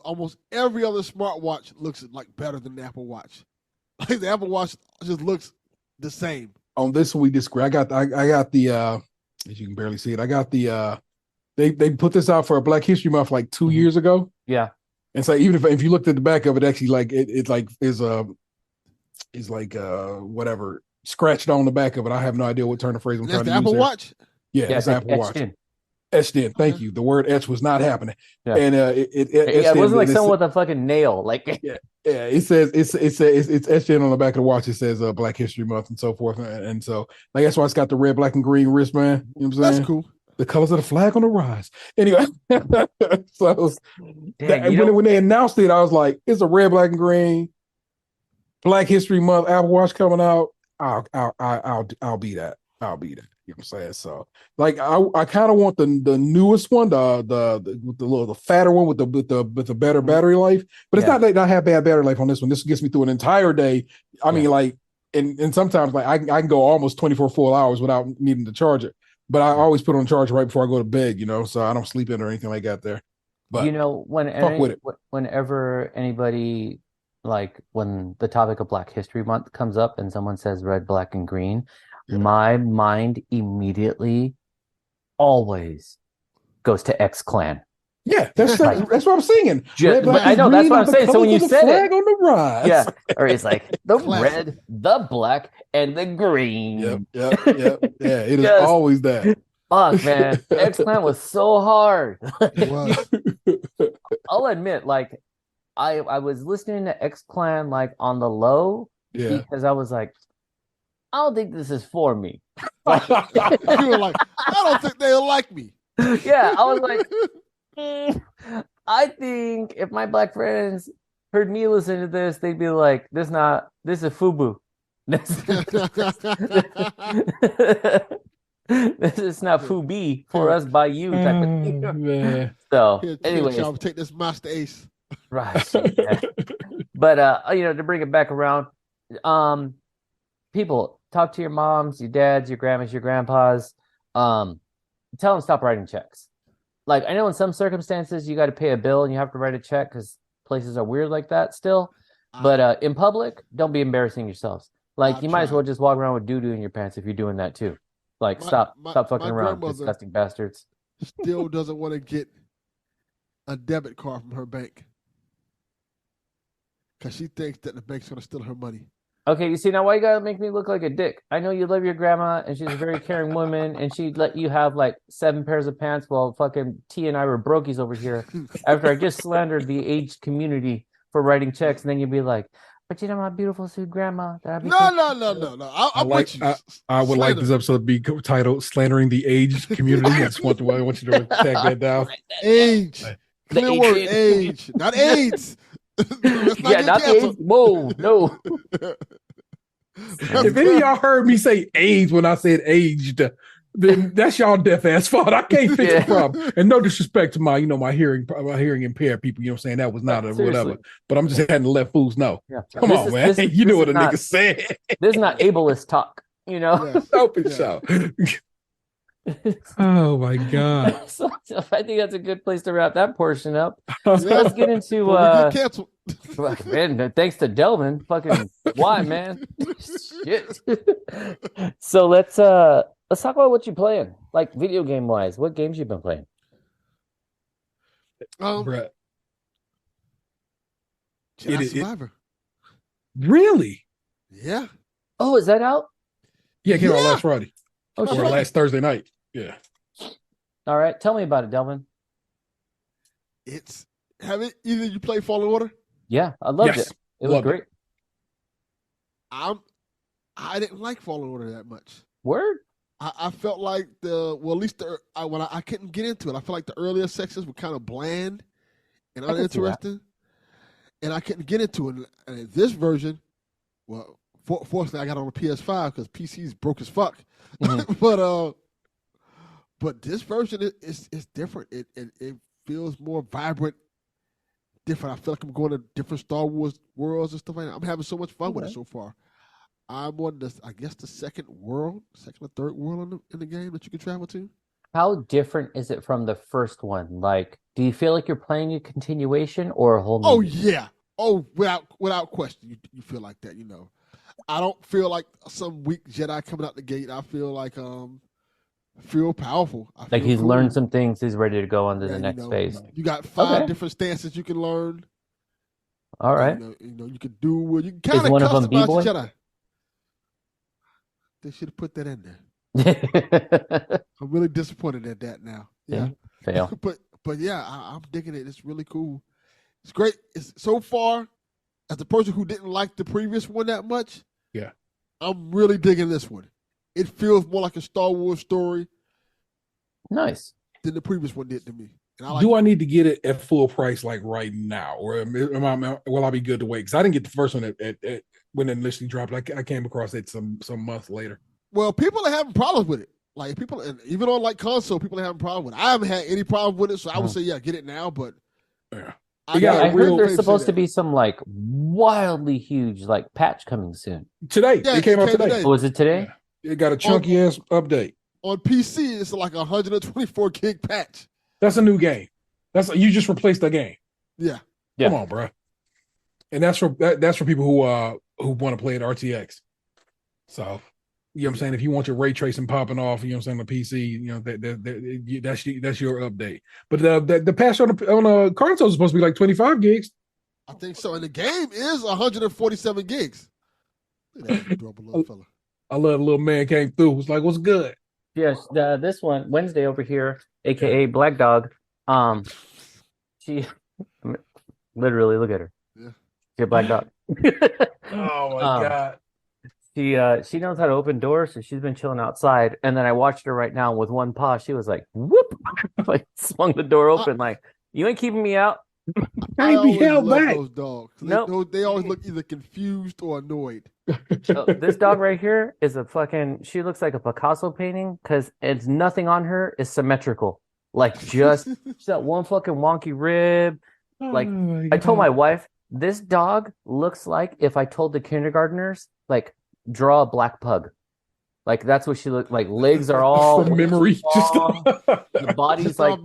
almost every other smartwatch looks like better than the Apple Watch. Like the Apple Watch just looks the same. On this one we disagree. I got the as you can barely see it. I got the they put this out for a Black History Month like 2 years ago. Yeah. And so even if you looked at the back of it, actually like it like is whatever scratched on the back of it. I have no idea what turn of phrase I'm trying to use. Apple Watch? Yeah, it's Apple Watch. Etched in. Thank you. The word etch was not happening. Yeah. And it wasn't like someone with a fucking nail. Like it says it's etched in on the back of the watch. It says Black History Month and so forth. And so like that's why it's got the red, black, and green wristband. You know what I'm saying? That's cool. The colors of the flag on the rise. Anyway, so when they announced it, I was like, it's a red, black, and green Black History Month Apple Watch coming out. I'll be that. I'll be that. You know what I'm saying? So like I kind of want the newest one, the fatter one with the better battery life. But it's not like I have bad battery life on this one. This gets me through an entire day. I mean, like and sometimes like I can go almost 24 full hours without needing to charge it. But I always put on charge right before I go to bed, you know, so I don't sleep in or anything like that there. But you know, whenever anybody, like when the topic of Black History Month comes up and someone says red, black, and green, my mind immediately always goes to X Clan. Yeah, that's what I'm saying. I know that's what I'm saying. So when you said it, on the rise. Yeah, or it's like the red, the black, and the green. Yep. Yeah, it is always that. Fuck, man, X Clan was so hard. I'll admit, like, I was listening to X Clan like on the low because I was like, I don't think this is for me. You were like, I don't think they'll like me. Yeah, I was like. I think if my black friends heard me listen to this, they'd be like, this is FUBU. This is not FUBI for us by you type of thing. So anyway, I'll take this Master Ace. Right. But to bring it back around, people talk to your moms, your dads, your grandmas, your grandpas. Tell them stop writing checks. Like, I know in some circumstances you got to pay a bill and you have to write a check because places are weird like that still. But in public, don't be embarrassing yourselves. Like, you might as well just walk around with doo-doo in your pants if you're doing that too. Like, stop fucking around, disgusting bastards. Still doesn't want to get a debit card from her bank because she thinks that the bank's going to steal her money. Okay, you see, now why you gotta make me look like a dick? I know you love your grandma, and she's a very caring woman, and she'd let you have like 7 pairs of pants while fucking T and I were brokies over here after I just slandered the aged community for writing checks, and then you'd be like, but you know my beautiful sweet grandma. No. I would like this episode to be titled "Slandering the Aged Community." I want you to tag that down. Age, clear word, age, not AIDS. Not AIDS. Whoa, no. If any of y'all heard me say age when I said aged, then that's y'all deaf ass fault. I can't fix the problem. And no disrespect to my hearing impaired people. You know what I'm saying? That was not a whatever. But I'm just having to let fools know. Yeah. Come on, man. You know what a nigga said. This is not ableist talk. You know. Open show. Oh my god! So I think that's a good place to wrap that portion up. So let's get into canceled. Man, thanks to Delvin. Fucking why, man? Shit. So let's talk about what you're playing, like video game wise. What games you've been playing? Brett. Jedi Survivor. Really? Yeah. Oh, is that out? Yeah, it came out last Friday. Oh, or last Thursday night. Yeah. All right. Tell me about it, Delvin. Either you play Fallen Order? Yeah, I loved it. It was great. I didn't like Fallen Order that much. Word? I felt like I couldn't get into it. I felt like the earlier sections were kind of bland and uninteresting. And I couldn't get into it. And this version, well, Fortunately, I got on a PS5 because PC's broke as fuck. Mm-hmm. But this version is different. It feels more vibrant, different. I feel like I'm going to different Star Wars worlds and stuff like that. I'm having so much fun with it so far. I'm on the second or third world in the game that you can travel to. How different is it from the first one? Like, do you feel like you're playing a continuation or a whole new game? Yeah. Oh, without question, you feel like that. I don't feel like some weak Jedi coming out the gate. I feel like feel powerful. Like he's learned some things. He's ready to go on to the next phase. You got 5 different stances you can learn. All right. You can do. You can kind of customize your Jedi. They should have put that in there. I'm really disappointed at that now. Yeah. Fail. but yeah, I'm digging it. It's really cool. It's great. It's so far, as a person who didn't like the previous one that much, I'm really digging this one. It feels more like a Star Wars story. Nice. Than the previous one did to me. I need to get it at full price like right now, or will I be good to wait? Because I didn't get the first one at when it initially dropped. I came across it some months later. Well, people are having problems with it. Like people, and even on like console, people are having problems with it. I haven't had any problem with it, so I would say get it now. But I heard there's supposed to be some like wildly huge like patch coming soon. Today, it came out today. Oh, was it today? Yeah. It got a chunky ass update. On PC, it's like a 124 gig patch. That's a new game. You just replaced the game. Yeah. Come on, bro. And that's for people who want to play at RTX. So, you know what I'm saying? If you want your ray tracing popping off, you know what I'm saying, on the PC, that's your update. But the patch on a console is supposed to be like 25 gigs. I think so. And the game is 147 gigs. Look at that adorable little fella. I love the little man came through. Was like, what's good? Yes, this one Wednesday over here, aka Black Dog. She literally look at her. Yeah, she's a black dog. Oh my god. She knows how to open doors, so she's been chilling outside. And then I watched her right now with one paw. She was like, whoop, like swung the door open, like you ain't keeping me out. I be held back. Those dogs. Nope. They always look either confused or annoyed. This dog right here is she looks like a Picasso painting because it's nothing on her is symmetrical. Like just that one fucking wonky rib. Like I told my wife, this dog looks like if I told the kindergartners, like draw a black pug. Like that's what she looked like. Legs are all from memory. Just the body's like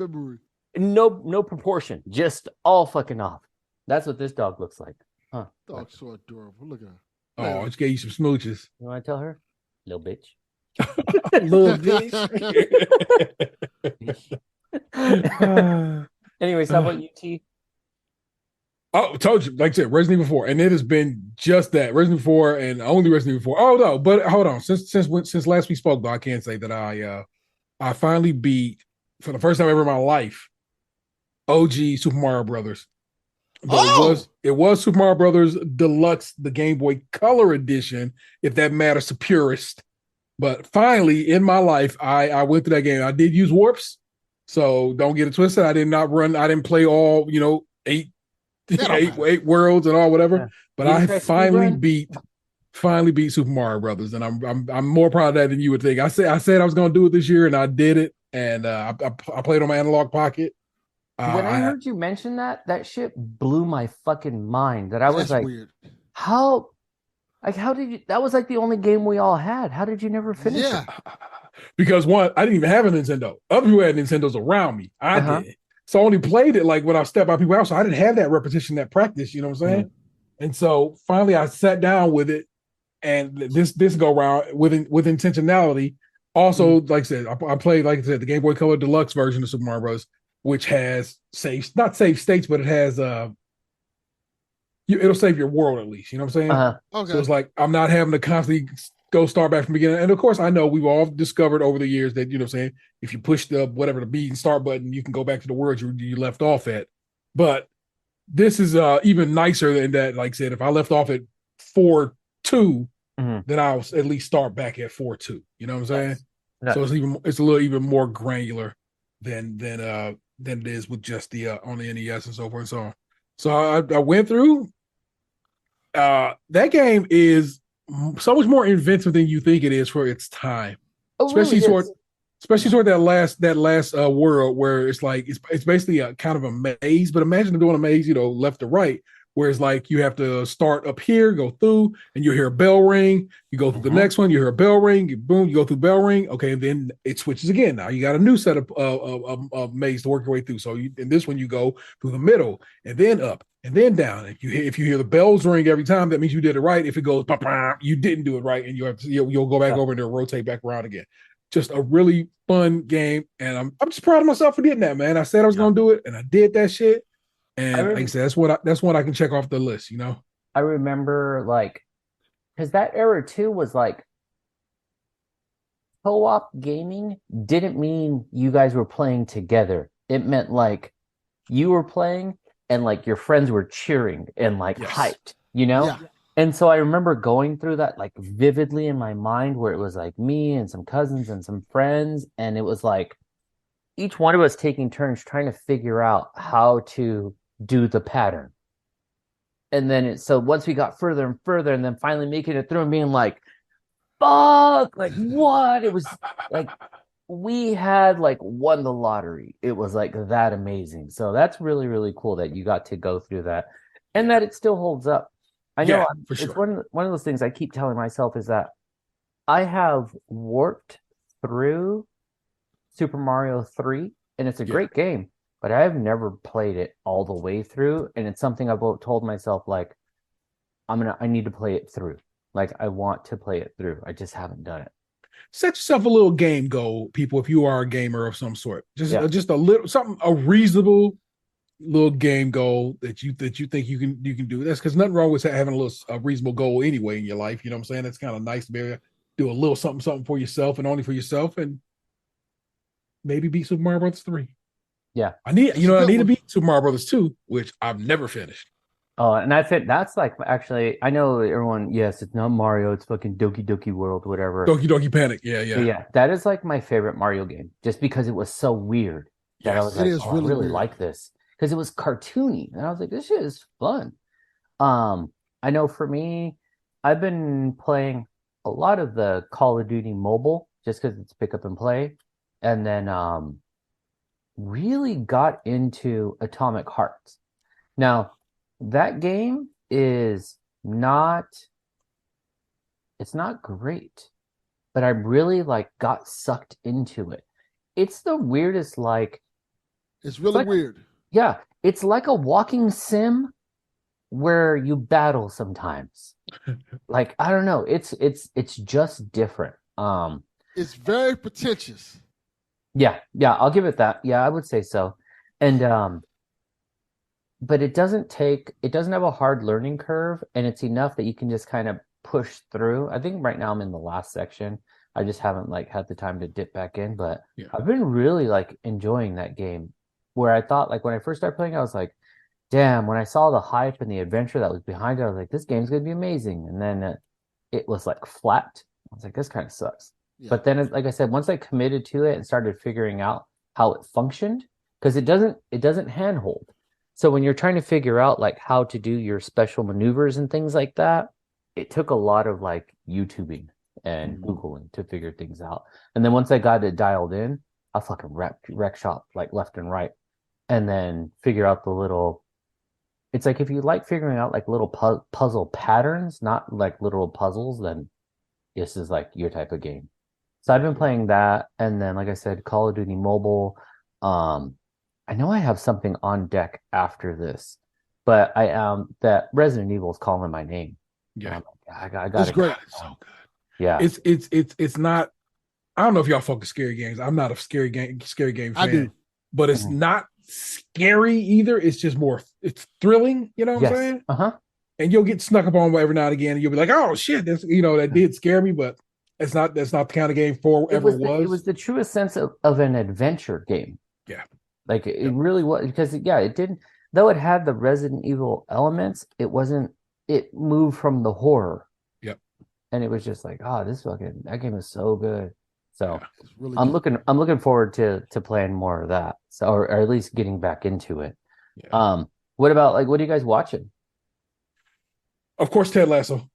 no proportion, just all fucking off. That's what this dog looks like. Huh. Dog's so adorable. Look at her. Oh, I just gave you some smooches. You want to tell her? Little bitch. Little bitch. Anyways, how about you, T? Oh, told you, like I said, Resident Evil 4, and it has been just that Resident Evil 4 and only Resident Evil 4. Oh no, but hold on, since last we spoke, though, I can't say that I finally beat for the first time ever in my life OG Super Mario Brothers. It was Super Mario Brothers Deluxe, the Game Boy Color Edition, if that matters to purists. But finally, in my life, I went through that game. I did use warps, so don't get it twisted. I didn't play all, eight worlds and all whatever. Yeah. But I finally beat Super Mario Brothers, and I'm more proud of that than you would think. I said I was going to do it this year, and I did it. And I played on my analog pocket. When I heard you mention that shit blew my fucking mind. That I was like, weird. How did you? That was like the only game we all had. How did you never finish it? Because one, I didn't even have a Nintendo. Other people had Nintendos around me. I did. So I only played it like when I stepped by people else. So I didn't have that repetition, that practice. You know what I'm saying? Mm-hmm. And so finally, I sat down with it, and this go round with intentionality. Also, like I said, I played, like I said, the Game Boy Color Deluxe version of Super Mario Bros., which has not save states, but it has it'll save your world at least. You know what I'm saying? Okay. So it's like I'm not having to constantly go start back from the beginning. And of course, I know we've all discovered over the years that, you know what I'm saying, if you push the B and start button, you can go back to the world you left off at. But this is even nicer than that. Like I said, if I left off at 4-2, then I'll at least start back at 4-2. You know what I'm saying? Nice. So it's a little even more granular than it is with just the on the NES and so forth and so on. So I went through. That game is so much more inventive than you think it is for its time. Oh, Especially really toward that last world where it's like it's basically a kind of a maze. But imagine doing a maze, left to right, where it's like you have to start up here, go through, and you hear a bell ring. You go through the next one, you hear a bell ring. You go through bell ring. Okay, and then it switches again. Now you got a new set of maze to work your way through. So in this one, you go through the middle and then up and then down. If you hear the bells ring every time, that means you did it right. If it goes, you didn't do it right, and you'll go back over and rotate back around again. Just a really fun game, and I'm just proud of myself for getting that, man. I said I was gonna do it, and I did that shit. And like I said, that's what I can check off the list. I remember because that era too was like co-op gaming didn't mean you guys were playing together. It meant like you were playing and like your friends were cheering and hyped, Yeah. And so I remember going through that like vividly in my mind where it was like me and some cousins and some friends. And it was like each one of us taking turns trying to figure out how to do the pattern. And then so once we got further and further and then finally making it through and being like, fuck, like what? It was like we had like won the lottery. It was like that amazing. So that's really, really cool that you got to go through that and that it still holds up. I know for sure. It's one of those things I keep telling myself is that I have warped through Super Mario 3, and it's a great game, but I have never played it all the way through, and it's something I've told myself, like, I need to play it through. Like, I want to play it through. I just haven't done it. Set yourself a little game goal, people, if you are a gamer of some sort. Just a little something, a reasonable little game goal that you think you can do. That's because nothing wrong with having a reasonable goal anyway in your life. You know what I'm saying? It's kind of nice to be able to do a little something for yourself and only for yourself, and maybe beat Super Mario Brothers 3. Yeah, I need to beat Super Mario Brothers 2, which I've never finished. Oh, and that's like actually, I know everyone. Yes, it's not Mario. It's fucking Doki Doki World, whatever. Doki Doki Panic. Yeah. That is like my favorite Mario game, just because it was so weird that I was like, I really like this. Because it was cartoony, and I was like, "This shit is fun." I know for me, I've been playing a lot of the Call of Duty mobile just because it's pick up and play, and then really got into Atomic Hearts. Now, that game is it's not great, but I really got sucked into it. It's the weirdest, it's really weird. Yeah, it's like a walking sim where you battle sometimes. I don't know. It's just different. It's very pretentious. Yeah, I'll give it that. Yeah, I would say so. And but it doesn't have a hard learning curve, and it's enough that you can just kind of push through. I think right now I'm in the last section. I just haven't had the time to dip back in, but I've been really enjoying that game. Where I thought, when I first started playing, I was like, damn, when I saw the hype and the adventure that was behind it, I was like, this game's going to be amazing. And then it was flat. I was like, this kind of sucks. Yeah. But then, like I said, once I committed to it and started figuring out how it functioned, because it doesn't handhold. So when you're trying to figure out how to do your special maneuvers and things like that, it took a lot of YouTubing and Googling to figure things out. And then once I got it dialed in, I fucking wreck shop left and right. And then figure out the little, it's if you figuring out little puzzle patterns, not literal puzzles, then this is your type of game. So I've been playing that. And then, like I said, Call of Duty Mobile. I know I have something on deck after this, but that Resident Evil is calling my name. Yeah. I got it's great. It's so good. Yeah. It's not, I don't know if y'all focus scary games. I'm not a scary game fan. I do. But it's not scary either. It's just it's thrilling, you know what I'm saying? And you'll get snuck up on every now and again, and you'll be like, oh shit, that's that did scare me, but that's not the kind of game it was. It was the truest sense of an adventure game. Yeah. It really was, because it didn't, though it had the Resident Evil elements, it moved from the horror. Yep. And it was just that game is so good. So really I'm looking forward to playing more of that. So or at least getting back into it. Yeah. What about what are you guys watching? Of course, Ted Lasso.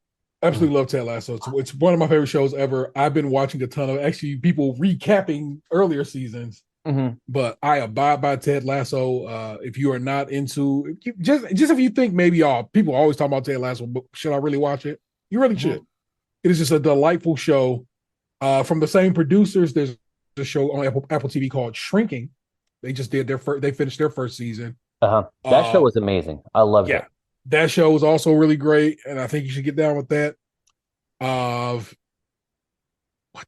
Absolutely love Ted Lasso. It's one of my favorite shows ever. I've been watching a ton of actually people recapping earlier seasons, but I abide by Ted Lasso. If you are not into just if you think maybe people always talk about Ted Lasso, but should I really watch it? You really should. It is just a delightful show. From the same producers, there's a show on Apple TV called Shrinking. They just did they finished their first season. That show was amazing. I loved it. That show was also really great, and I think you should get down with that. What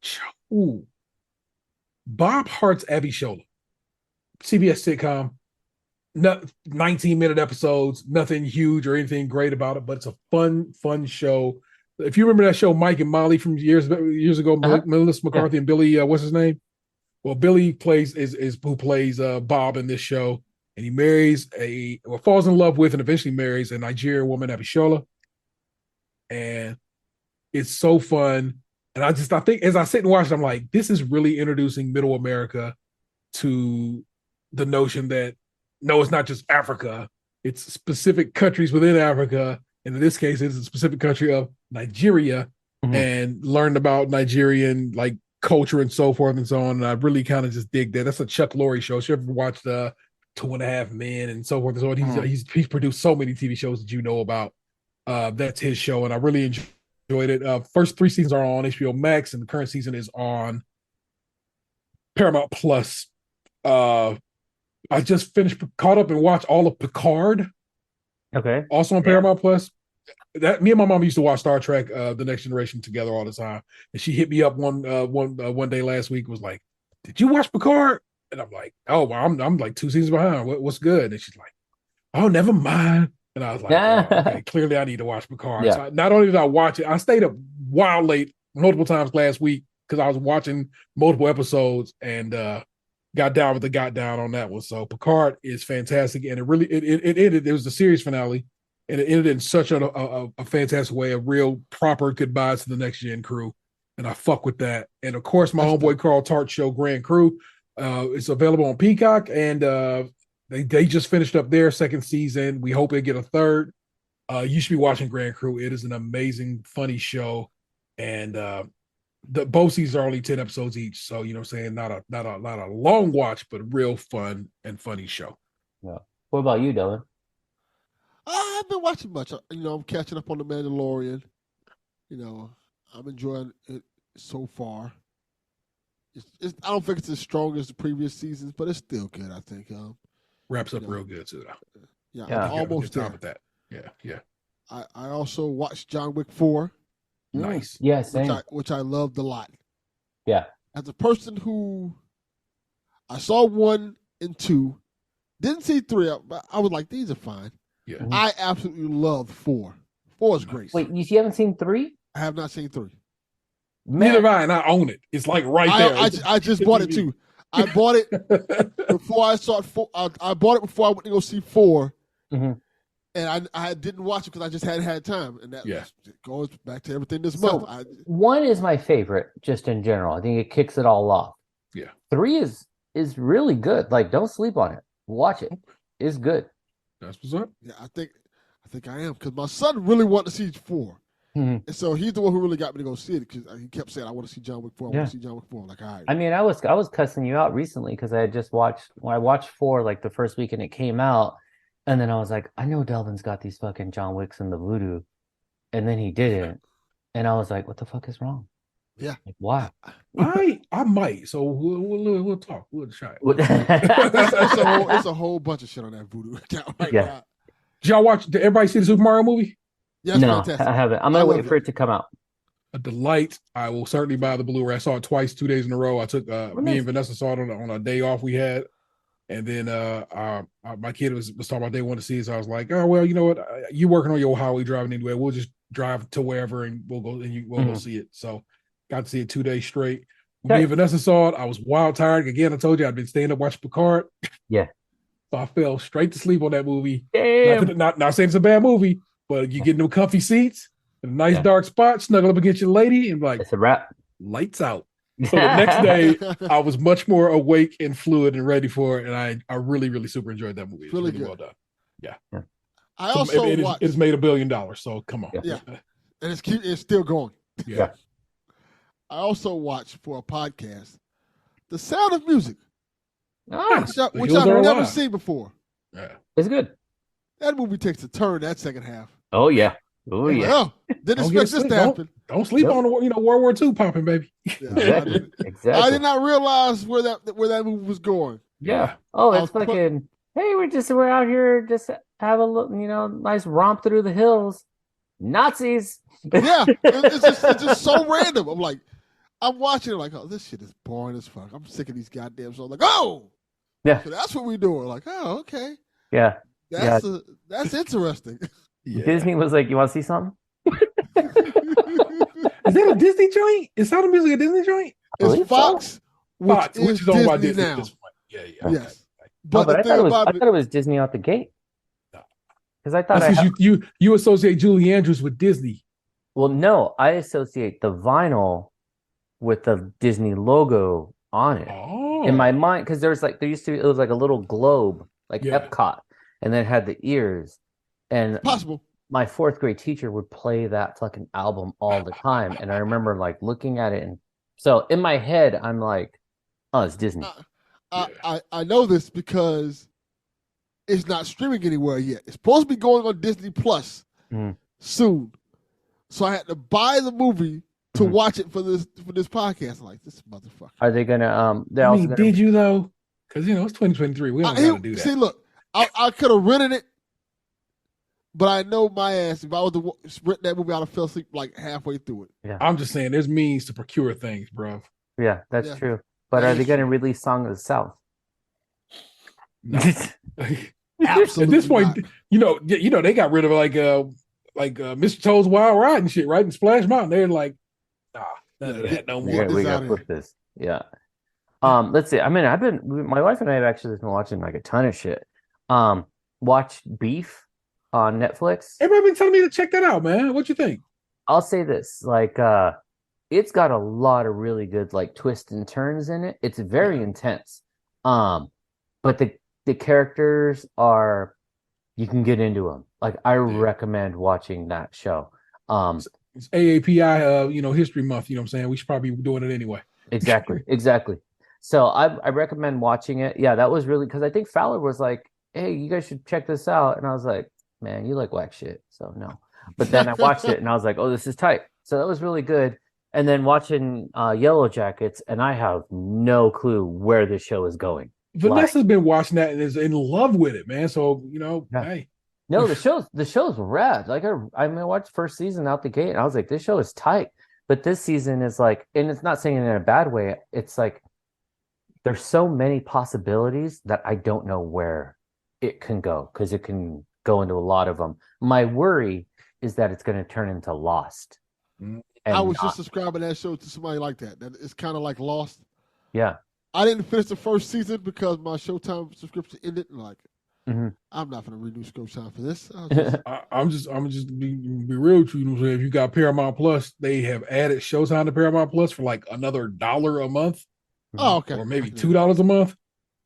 show? Ooh. Bob Hart's Abishola, CBS sitcom. 19-minute episodes, nothing huge or anything great about it, but it's a fun show. If you remember that show, Mike and Molly from years ago, Melissa McCarthy and Billy, what's his name? Well, Billy plays who plays Bob in this show. And he falls in love with and eventually marries a Nigerian woman, Abishola. And it's so fun. And I think as I sit and watch it, I'm like, this is really introducing Middle America to the notion that, no, it's not just Africa. It's specific countries within Africa. And in this case, it's a specific country of Nigeria, and learned about Nigerian like culture and so forth and so on. And I really kind of just dig that. That's a Chuck Lorre show. So you ever watched 2.5 Men and so forth and so on? He's produced so many TV shows that you know about. That's his show, and I really enjoyed it. First 3 seasons are on HBO Max, and the current season is on Paramount Plus. I just caught up and watched all of Picard. Okay. Also on Paramount Plus. That me and my mom used to watch Star Trek, The Next Generation together all the time, and she hit me up one day last week. Was like, "Did you watch Picard?" And I'm like, "Oh, well, I'm like 2 seasons behind. What's good?" And she's like, "Oh, never mind." And I was like, oh, "Okay, clearly I need to watch Picard." Yeah. So not only did I watch it, I stayed up wild late multiple times last week because I was watching multiple episodes and got down on that one. So Picard is fantastic, and it ended. It was the series finale, and it ended in such a fantastic way. A real proper goodbye to the next gen crew, and I fuck with that. And of course, my homeboy Carl Tart show Grand Crew. It's available on Peacock, and they just finished up their second season. We hope they get a third. You should be watching Grand Crew. It is an amazing, funny show, and both seasons are only 10 episodes each. So you know what I'm saying, not a long watch, but real fun and funny show. Yeah. What about you, Delvin? I haven't been watching much. I'm catching up on The Mandalorian. I'm enjoying it so far. I don't think it's as strong as the previous seasons, but it's still good, I think. Wraps up real good, too. Yeah, I'm almost there. With that. Yeah. I also watched John Wick 4. Nice. Yeah, same. Which I loved a lot. Yeah. As a person who I saw 1 and 2, didn't see 3, but I was like, these are fine. Yeah. I absolutely loved 4. 4 is great. Wait, you haven't seen 3? I have not seen 3. Neither have I, and I own it. It's like right there. I just bought it too. I bought it before I saw 4. I bought it before I went to go see 4. And I didn't watch it because I just hadn't had time. And that goes back to everything this month. 1 is my favorite, just in general. I think it kicks it all off. Yeah. 3 is really good. Like, don't sleep on it. Watch it. It's good. That's what's up. Yeah, I think I am, because my son really wanted to see 4. And so he's the one who really got me to go see it, because he kept saying, "I want to see John Wick 4. I want to see John Wick 4." I'm like, all right. I mean, I was cussing you out recently because I had just watched 4 like the first weekend it came out, and then I was like, I know Delvin's got these fucking John Wicks in the voodoo, and then he didn't, and I was like, what the fuck is wrong? Yeah. Like, why? I might. So we'll talk. We'll try. It's a whole bunch of shit on that voodoo account right now. Did y'all watch? Did everybody see the Super Mario movie? Yeah, no, fantastic. I haven't. I'm gonna wait for it to come out. A delight. I will certainly buy the Blu-ray. I saw it twice, 2 days in a row. I took me and Vanessa saw it on a day off we had, and then my kid was talking about they want to see it. So I was like, oh well, you know what? You working on your highway driving anyway? We'll just drive to wherever and we'll go go see it. So got to see it 2 days straight. Me and Vanessa saw it. I was wild tired. Again, I told you I'd been staying up watching Picard. Yeah. So I fell straight to sleep on that movie. Damn. Not saying it's a bad movie, but you get in them comfy seats, in a nice dark spot, snuggle up against your lady, and like, it's a wrap. Lights out. So the next day, I was much more awake and fluid and ready for it, and I really, really super enjoyed that movie. It's really well done. Yeah. I also it's made $1 billion, so come on. Yeah. And it's still going. Yeah. I also watch for a podcast The Sound of Music, which I've never seen before. Yeah. It's good. That movie takes a turn that second half. Oh yeah. Oh yeah. Like, didn't expect this to happen. Don't sleep on World War II popping, baby. Exactly. I did not realize where that movie was going. Yeah. Oh, it's fucking. Hey, we're out here just have a look, nice romp through the hills. Nazis. Yeah, it's just so random. I'm watching it like, oh, this shit is boring as fuck. I'm sick of these goddamn shows. Like, oh, yeah, so that's what we're doing. Like, oh, okay, yeah, that's interesting. Yeah. Disney was like, you want to see something? Is that a Disney joint? Is Sound of Music a Disney joint? It's Fox, which is owned by Disney now. Yeah. Yes. But I thought it was Disney out the gate. Because I thought you associate Julie Andrews with Disney. Well, no, I associate the vinyl with the Disney logo on it in my mind. Because it was like a little globe, like Epcot, and then it had the ears. And possible. My fourth grade teacher would play that fucking album all the time, and I remember like looking at it, and so in my head, I'm like, "Oh, it's Disney." I know this because it's not streaming anywhere yet. It's supposed to be going on Disney Plus soon, so I had to buy the movie to watch it for this podcast. I'm like, this motherfucker. Are they gonna? Did you though? Because it's 2023. We don't got to do that. See, look, I could have rented it. But I know my ass, if I was to rent that movie, I'd have fell asleep like halfway through it. Yeah. I'm just saying, there's means to procure things, bro. Yeah, that's true. But are they going to release Song of the South? No. Absolutely. At this point, they got rid of Mr. Toad's Wild Ride and shit, right? And Splash Mountain. They're like, none of that no more. We got to flip this. Yeah. Let's see. I mean, my wife and I have actually been watching like a ton of shit. Watch Beef on Netflix. Everybody been telling me to check that out, man. What you think? I'll say this, it's got a lot of really good like twists and turns in it. It's very intense. But the characters you can get into them. Like I recommend watching that show. It's AAPI History Month, you know what I'm saying? We should probably be doing it anyway. Exactly. So I recommend watching it. Yeah, that was really because I think Fowler was like, hey, you guys should check this out. And I was like, man, you like whack shit, so no. But then I watched it and I was like, oh, this is tight. So that was really good. And then watching Yellowjackets, and I have no clue where this show is going. Vanessa's been watching that and is in love with it, man. So hey. No, the show's rad. Like I watched first season out the gate, and I was like, this show is tight. But this season is like, and it's not saying it in a bad way. It's like there's so many possibilities that I don't know where it can go because it can go into a lot of them. My worry is that it's going to turn into Lost. I was just describing that show to somebody like that. That it's kind of like Lost. Yeah. I didn't finish the first season because my Showtime subscription ended. I'm not going to renew Showtime for this. I'm just be real with you. If you got Paramount Plus, they have added Showtime to Paramount Plus for like another $1 a month. Oh, okay. Or maybe $2 a month. I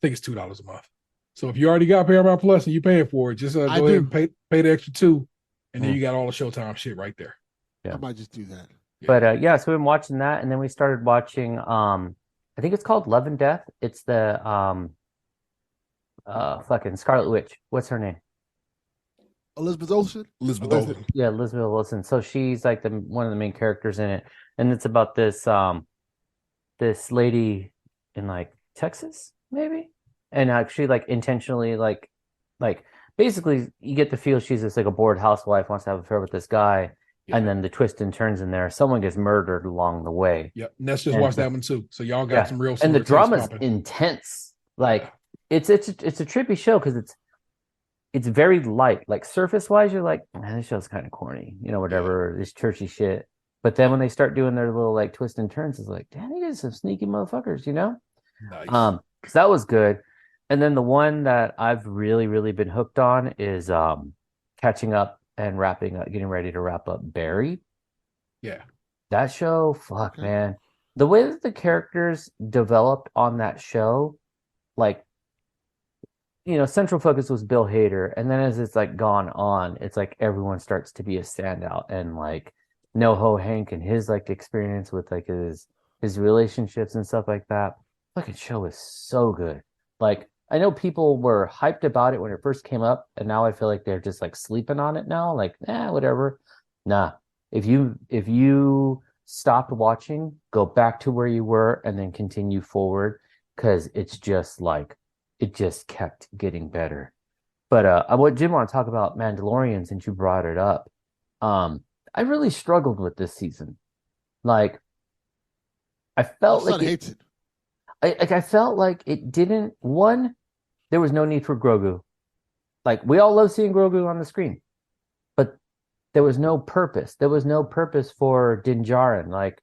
think it's $2 a month. So if you already got Paramount Plus and you're paying for it, just go ahead and pay the extra $2, and then you got all the Showtime shit right there. Yeah. I might just do that. But so we've been watching that, and then we started watching I think it's called Love and Death. It's the fucking Scarlet Witch. What's her name? Elizabeth Olsen. Yeah, Elizabeth Olsen. So she's like one of the main characters in it, and it's about this this lady in like Texas, maybe, and actually like intentionally like basically you get the feel she's just like a bored housewife, wants to have an affair with this guy. Yeah. And then the twist and turns in there. Someone gets murdered along the way. Yep. Let's just watch that one too. So y'all got some real. And the drama's intense. Like it's a trippy show because it's very light. Like surface wise, you're like, man, this show's kind of corny. Whatever, this churchy shit. But then when they start doing their little like twist and turns, it's like, damn, you guys some sneaky motherfuckers. Nice. So that was good. And then the one that I've really, really been hooked on is catching up and getting ready to wrap up Barry. Yeah. That show, fuck, man. The way that the characters developed on that show, like, central focus was Bill Hader. And then as it's like gone on, it's like everyone starts to be a standout. And like NoHo Hank and his like experience with like his relationships and stuff like that. Fucking show is so good. Like I know people were hyped about it when it first came up, and now I feel like they're just like sleeping on it now. Like, whatever. Nah. If you stopped watching, go back to where you were and then continue forward because it's just like it just kept getting better. But I did want to talk about Mandalorian since you brought it up. I really struggled with this season. Like I felt like hates it. I felt like it didn't one, there was no need for Grogu. Like we all love seeing Grogu on the screen. But there was no purpose. There was no purpose for Din Djarin. Like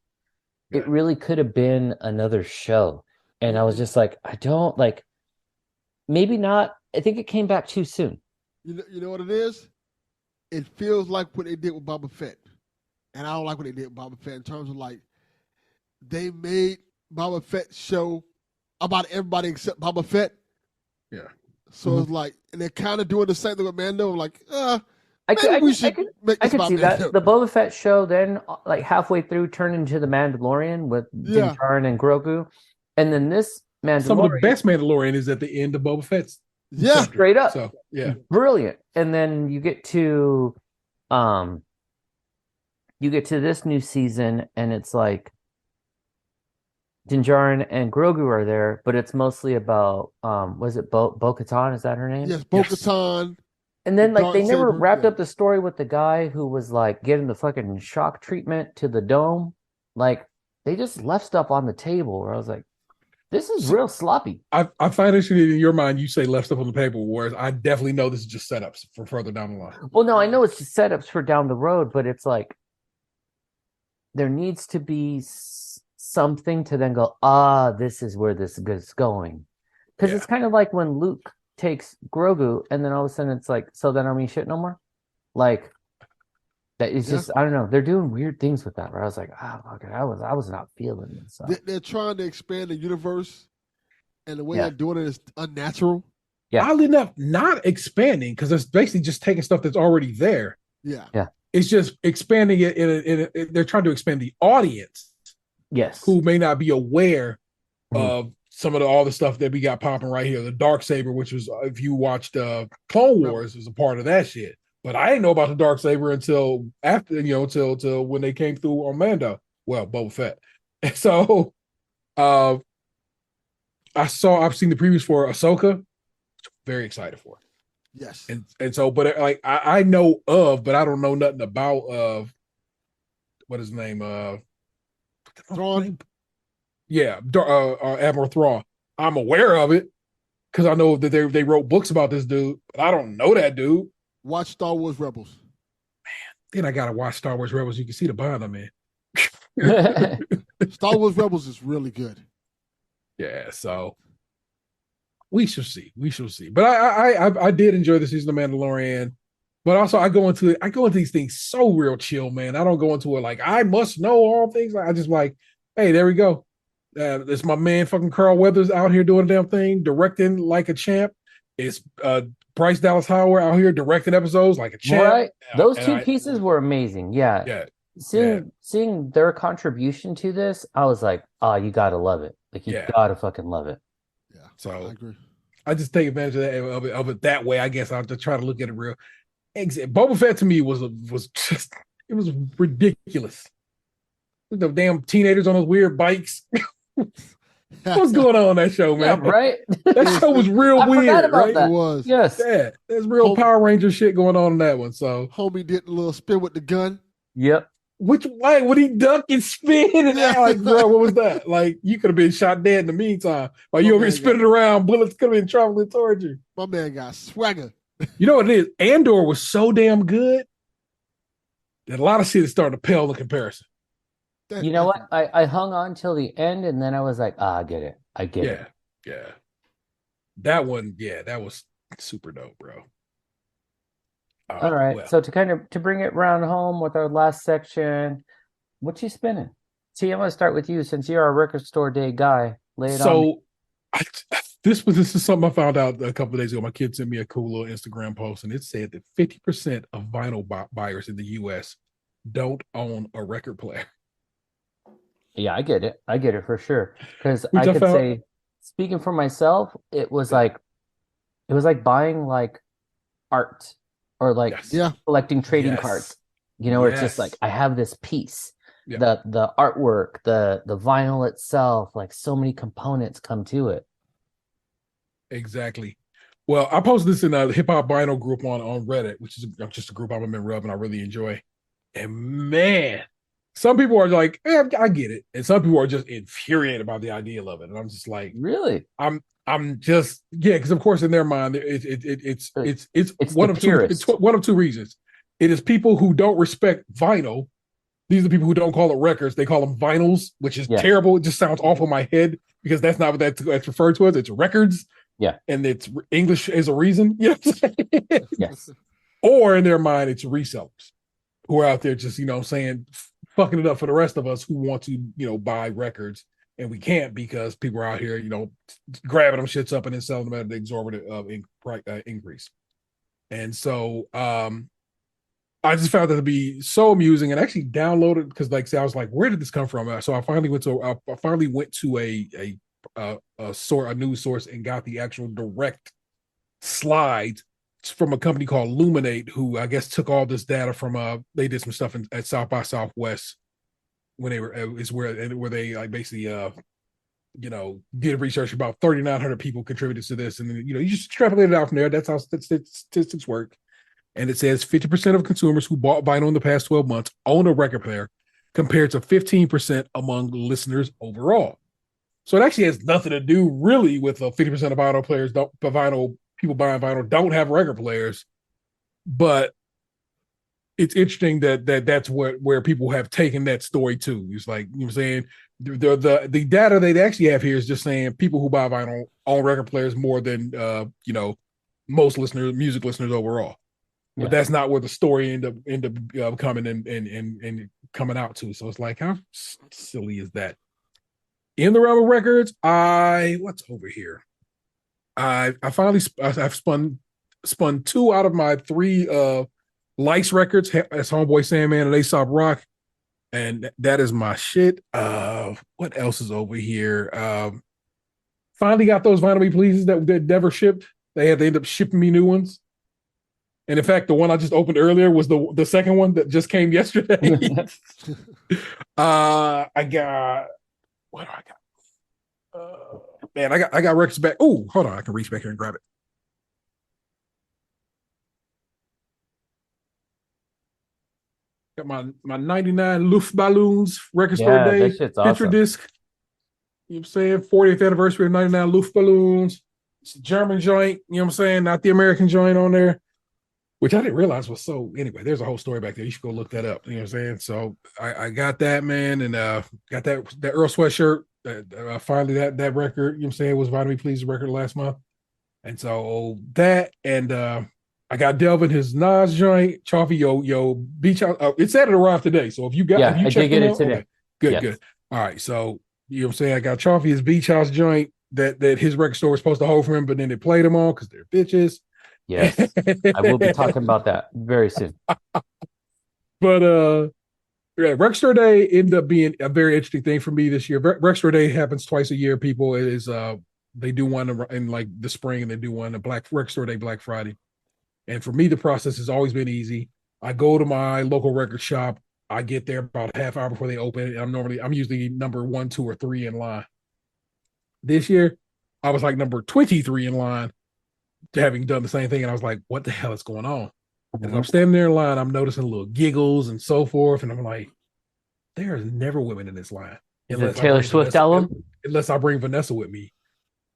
it really could have been another show. And I was just like, I don't like maybe not. I think it came back too soon. You know what it is? It feels like what they did with Boba Fett. And I don't like what they did with Boba Fett in terms of like they made Boba Fett show about everybody except Boba Fett. Yeah. So it's like, and they're kind of doing the same thing with Mando. I'm like, I could see Mando. that. The Boba Fett show then, like halfway through, turned into the Mandalorian with Din Djarin and Grogu, and then this Mandalorian. Some of the best Mandalorian is at the end of Boba Fett's. Yeah, straight up. So yeah, brilliant. And then you get to this new season, and it's like Din Djarin and Grogu are there, but it's mostly about was it Bo-Katan? Is that her name? Yes, Bo-Katan. And then like they never wrapped up the story with the guy who was like getting the fucking shock treatment to the dome. Like they just left stuff on the table where I was like, this is real sloppy. I find it interesting in your mind you say left stuff on the table, whereas I definitely know this is just setups for further down the line. Well, no, I know it's just setups for down the road, but it's like there needs to be something to then go, this is where this is going. Because it's kind of like when Luke takes Grogu and then all of a sudden it's like, so then I mean shit no more? Like, that is just, I don't know. They're doing weird things with that where I was like, okay, I was not feeling it. So. They're trying to expand the universe and the way they're doing it is unnatural. Yeah. Oddly enough, not expanding because it's basically just taking stuff that's already there. Yeah. Yeah. It's just expanding it they're trying to expand the audience. Yes. Who may not be aware of some of all the stuff that we got popping right here. The Darksaber, which was, if you watched Clone Wars, was a part of that shit. But I didn't know about the Darksaber until after, till when they came through on Mando. Well, Boba Fett. And so I've seen the previews for Ahsoka. Very excited for it. Yes. And so, but like I know of, but I don't know nothing about what his name? Thrawn. Yeah, Admiral Thrawn. I'm aware of it because I know that they wrote books about this dude, but I don't know that dude. Watch Star Wars Rebels. Man, then I gotta watch Star Wars Rebels. You can see the bond I'm in. Star Wars Rebels is really good. Yeah, so we shall see. We shall see. But I did enjoy the season of Mandalorian. But also I go into these things so real chill, man. I don't go into it like I must know all things. I just like, hey, there we go. It's my man fucking Carl Weathers out here doing a damn thing, directing like a champ. It's Bryce Dallas Howard out here directing episodes like a champ. Right. Those two pieces were amazing. Yeah. Yeah. Seeing their contribution to this, I was like, you gotta love it. Like you gotta fucking love it. Yeah. So I agree. I just take advantage of it that way. I guess I'll just try to look at it real. Boba Fett to me was just it was ridiculous. The damn teenagers on those weird bikes. What's going on that show, man? Yeah, right? That show was real weird, right? That. It was. Yes. Yeah, there's real Power Ranger shit going on in that one. So homie did a little spin with the gun. Yep. Which way would he duck and spin? And like, bro, what was that? Like, you could have been shot dead in the meantime. While you over here spinning around, bullets could have been traveling towards you. My man got swagger. You know what it is? Andor was so damn good that a lot of shit is starting to pale in comparison. You know what? I hung on till the end, and then I was like, I get it. I get it. Yeah. That one, that was super dope, bro. All right. Well. So to bring it round home with our last section, what you spinning? See, I'm gonna start with you since you're our record store day guy. Lay it on me. This is something I found out a couple of days ago. My kid sent me a cool little Instagram post, and it said that 50% of vinyl buyers in the U.S. don't own a record player. Yeah, I get it. I get it for sure. Because Which I I could found- say, speaking for myself, it was like buying like art or like Yes. Yeah. collecting trading Yes. cards. You know, where it's just Yes. like I have this piece. Yeah. The artwork, the vinyl itself, like so many components come to it. Exactly. Well, I posted this in a hip hop vinyl group on Reddit, which is just a group I'm a member of and I really enjoy. And man, some people are like, I get it. And some people are just infuriated about the idea of it. And I'm just like, Really? I'm just, because of course in their mind it's one of two reasons. It is people who don't respect vinyl. These are the people who don't call it records. They call them vinyls, which is terrible. It just sounds awful in my head because that's not what that's referred to as. It's records. Yeah. And it's English is a reason. You know what I'm saying? Yes. Or in their mind, it's resellers who are out there just, saying, fucking it up for the rest of us who want to, buy records. And we can't because people are out here, grabbing them shits up and then selling them at an exorbitant increase. And so I just found that to be so amusing and actually downloaded because, I was like, where did this come from? So I finally went to a news source and got the actual direct slide from a company called Luminate, who I guess took all this data from they did some stuff at South by Southwest when they were where they like basically did research. About 3,900 people contributed to this, and then you just extrapolate it out from there. That's how statistics work. And it says 50% of consumers who bought vinyl in the past 12 months own a record player, compared to 15% among listeners overall. So it actually has nothing to do really with 50% of people buying vinyl don't have record players. But it's interesting that's where people have taken that story to. It's like, you know what I'm saying? The data they actually have here is just saying people who buy vinyl own record players more than most music listeners overall. But that's not where the story end up coming and coming out to. So it's like, how silly is that? In the realm of records, what's over here? I've spun 2 out of my 3 Lice records as Homeboy Sandman and Aesop Rock, and that is my shit. What else is over here? Finally got those Vinyl Me Pleases that never shipped. They end up shipping me new ones. And in fact, the one I just opened earlier was the second one that just came yesterday. I got, what do I got? Man, I got records back. Oh, hold on, I can reach back here and grab it. Got my 99 Lufbalons record store day that shit's picture awesome. disc. You know what I'm saying? 40th anniversary of 99 Lufbalons. It's a German joint, you know what I'm saying? Not the American joint on there, which I didn't realize was so. Anyway, there's a whole story back there. You should go look that up. You know what I'm saying? So I got that, man, and got that Earl Sweatshirt. Finally, that record, you know what I'm saying, was Vinyl Me Please record last month. And so that, and I got Delvin his Nas joint, Chaufie, yo, Beach House. It said it arrived today. So if you got, if you I did get it today. Okay, good, good. All right, so you know what I'm saying. I got Chaufie his Beach House joint that his record store was supposed to hold for him, but then they played them all because they're bitches. Yes, I will be talking about that very soon. But record store day ended up being a very interesting thing for me this year. Record store day happens twice a year. People, it is they do one in like the spring and they do one record store day, Black Friday. And for me, the process has always been easy. I go to my local record shop. I get there about a half hour before they open. And I'm usually number 1, 2, or 3 in line. This year, I was like number 23 in line, having done the same thing. And I was like, what the hell is going on? And I'm standing there in line, I'm noticing little giggles and so forth. And I'm like, there is never women in this line. Is it Taylor Swift album? Unless I bring Vanessa with me.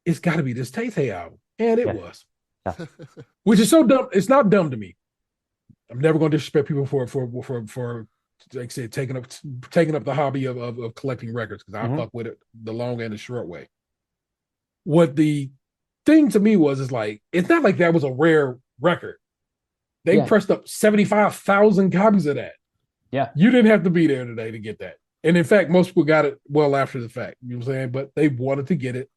It's got to be this Tay album. And it was. Yeah. Which is so dumb. It's not dumb to me. I'm never going to disrespect people for like I said, taking up the hobby of collecting records, because I fuck with it the long and the short way. What the thing to me is like, it's not like that was a rare record. They pressed up 75,000 copies of that. Yeah. You didn't have to be there today to get that. And in fact, most people got it well after the fact. You know what I'm saying? But they wanted to get it.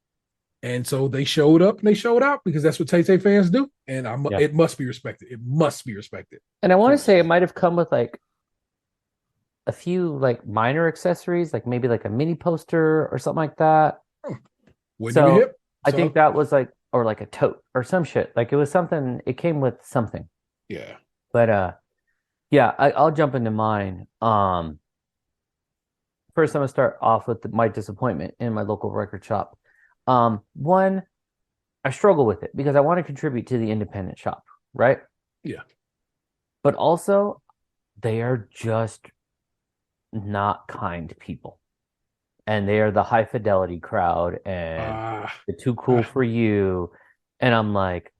And so they showed up and they showed out, because that's what Tay fans do. And it must be respected. It must be respected. And I want to say it might have come with like a few like minor accessories, like maybe like a mini poster or something like that. So I think that was like, or like a tote or some shit. Like it was something, it came with something. Yeah. But yeah, I'll jump into mine. First I'm gonna start off with my disappointment in my local record shop. One, I struggle with it because I want to contribute to the independent shop, right? Yeah. But also they are just not kind people. And they are the high fidelity crowd and the too cool for you. And I'm like,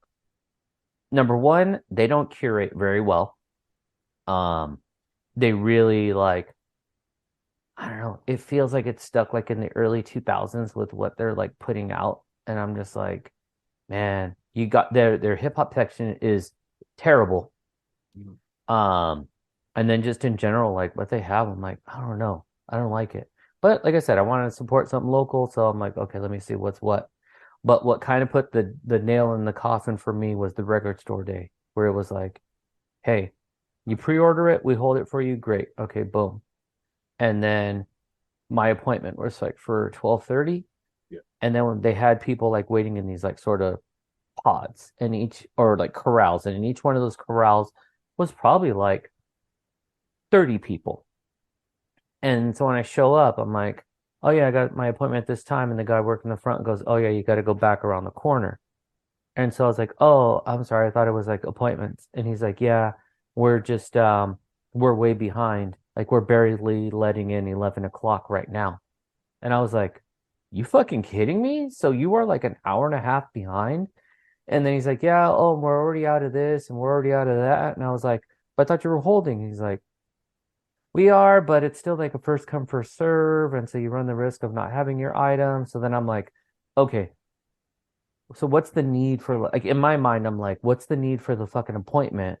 number one, they don't curate very well. They really like, I don't know, it feels like it's stuck like in the early 2000s with what they're like putting out. And I'm just like, man, you got their hip hop section is terrible. And then just in general, like what they have, I'm like, I don't know. I don't like it. But like I said, I wanted to support something local, so I'm like, okay, let me see what's what. But what kind of put the nail in the coffin for me was the record store day, where it was like, hey, you pre-order it, we hold it for you, great. Okay, boom. And then my appointment was like for 12:30. Yeah. And then when they had people like waiting in these like sort of pods and each or like corrals, and in each one of those corrals was probably like 30 people. And so when I show up, I'm like, oh yeah, I got my appointment at this time. And the guy working the front goes, oh yeah, you got to go back around the corner. And so I was like, oh, I'm sorry. I thought it was like appointments. And he's like, yeah, we're just, we're way behind. Like we're barely letting in 11 o'clock right now. And I was like, you fucking kidding me? So you are like an hour and a half behind? And then he's like, yeah, oh, we're already out of this and we're already out of that. And I was like, but I thought you were holding. He's like, we are, but it's still like a first come, first serve. And so you run the risk of not having your item. So then I'm like, okay, so what's the need for, like, in my mind, I'm like, what's the need for the fucking appointment?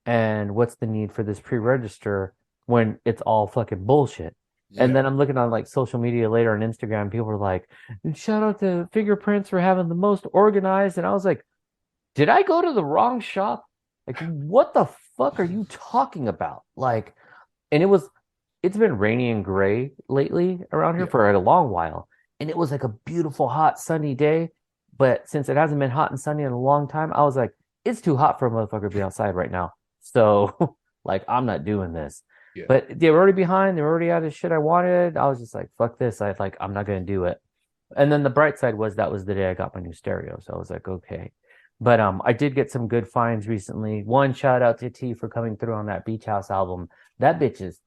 And what's the need for this pre-register when it's all fucking bullshit? Yeah. And then I'm looking on like social media later on Instagram, people are like, shout out to Fingerprints for having the most organized. And I was like, did I go to the wrong shop? Like, what the fuck are you talking about? Like, and it's been rainy and gray lately around here for a long while. And it was like a beautiful, hot, sunny day. But since it hasn't been hot and sunny in a long time, I was like, it's too hot for a motherfucker to be outside right now. So, like, I'm not doing this. Yeah. But they were already behind. They were already out of shit I wanted. I was just like, fuck this. I'm not going to do it. And then the bright side was that was the day I got my new stereo. So I was like, okay. But I did get some good finds recently. One, shout out to T for coming through on that Beach House album. That bitch is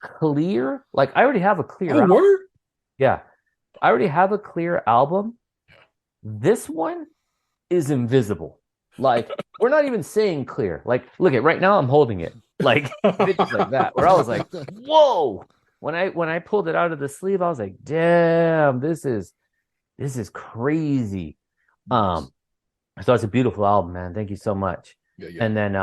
clear. Like, I already have a clear album. Word? Yeah. I already have a clear album. This one is invisible. Like, we're not even saying clear. Like, look at right now, I'm holding it. Like, bitches like that. Where I was like, whoa. When I pulled it out of the sleeve, I was like, damn, this is crazy. So it's a beautiful album, man. Thank you so much. Yeah. And then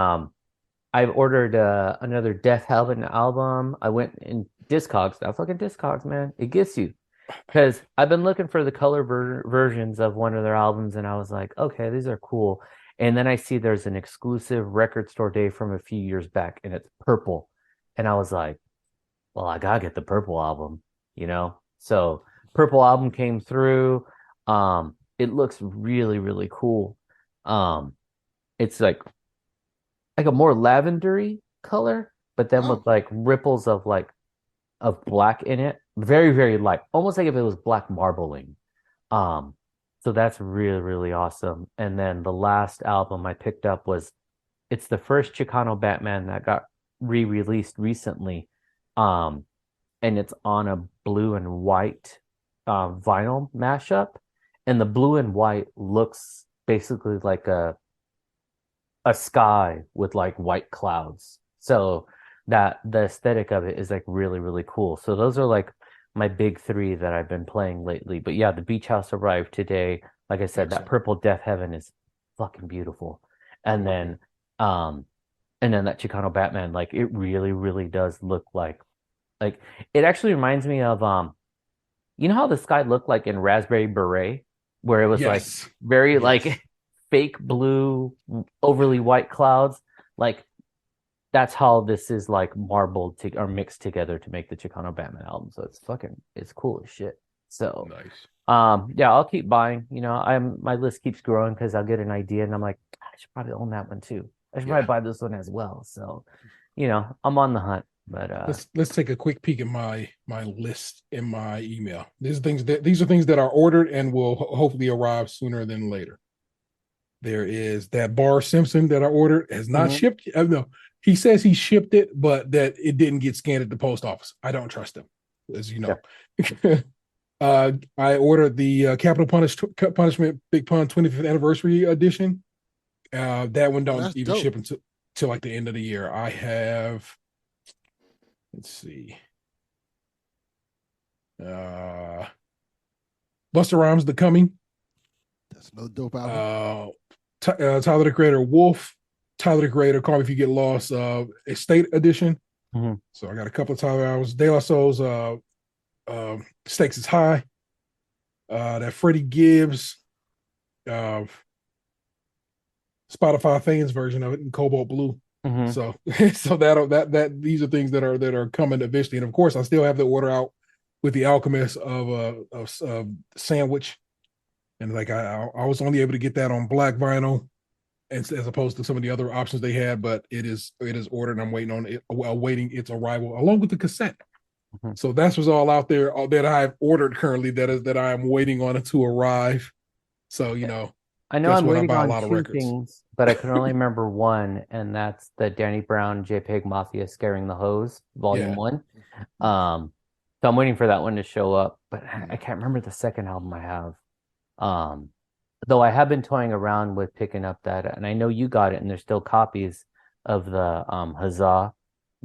I've ordered another Death Heaven album. I went in Discogs. That fucking Discogs, man. It gets you. Because I've been looking for the color versions of one of their albums, and I was like, okay, these are cool. And then I see there's an exclusive record store day from a few years back, and it's purple. And I was like, well, I gotta get the purple album, you know? So purple album came through. It looks really, really cool. It's like a more lavendery color, but then with like ripples of black in it. Very, very light. Almost like if it was black marbling. So that's really, really awesome. And then the last album I picked up it's the first Chicano Batman that got re-released recently. And it's on a blue and white vinyl mashup. And the blue and white looks basically like a sky with like white clouds. So that the aesthetic of it is like really, really cool. So those are like my big three that I've been playing lately. But yeah, the Beach House arrived today. Like I said, that purple Death Heaven is fucking beautiful. And then that Chicano Batman, like it really, really does look like it actually reminds me of you know how the sky looked like in Raspberry Beret, where it was like very like fake blue, overly white clouds. Like that's how this is like marbled or mixed together to make the Chicano Batman album. So it's cool as shit. So nice. Yeah, I'll keep buying. My list keeps growing because I'll get an idea and I'm like, I should probably own that one too. I should probably buy this one as well. So, I'm on the hunt. But let's take a quick peek at my list in my email. These are things that are ordered and will hopefully arrive sooner than later. There is that Bar Simpson that I ordered, has not shipped. No, he says he shipped it, but that it didn't get scanned at the post office. I don't trust him, as you know. Yeah. I ordered the Capital Punishment Big Pun 25th Anniversary Edition. That one don't even ship until like the end of the year. I have, let's see, Busta Rhymes The Coming. That's no dope album. Tyler the Creator Wolf, Tyler the Creator Call Me If You Get Lost Estate Edition. So I got a couple of Tyler albums. De La Soul's Stakes Is High. That Freddie Gibbs Spotify fans version of it in Cobalt Blue. So that these are things that are coming eventually. And of course I still have the order out with the Alchemist of Sandwich. And like I was only able to get that on black vinyl, as opposed to some of the other options they had. But it is ordered, and I'm awaiting its arrival along with the cassette. So that's what's all out there that I've ordered currently. That I am waiting on it to arrive. So I know I'm waiting on two things, but I can only remember one, and that's the Danny Brown JPEG Mafia Scaring the Hose Volume 1. So I'm waiting for that one to show up, but I can't remember the second album I have. Though I have been toying around with picking up that, and I know you got it, and there's still copies of the Huzzah,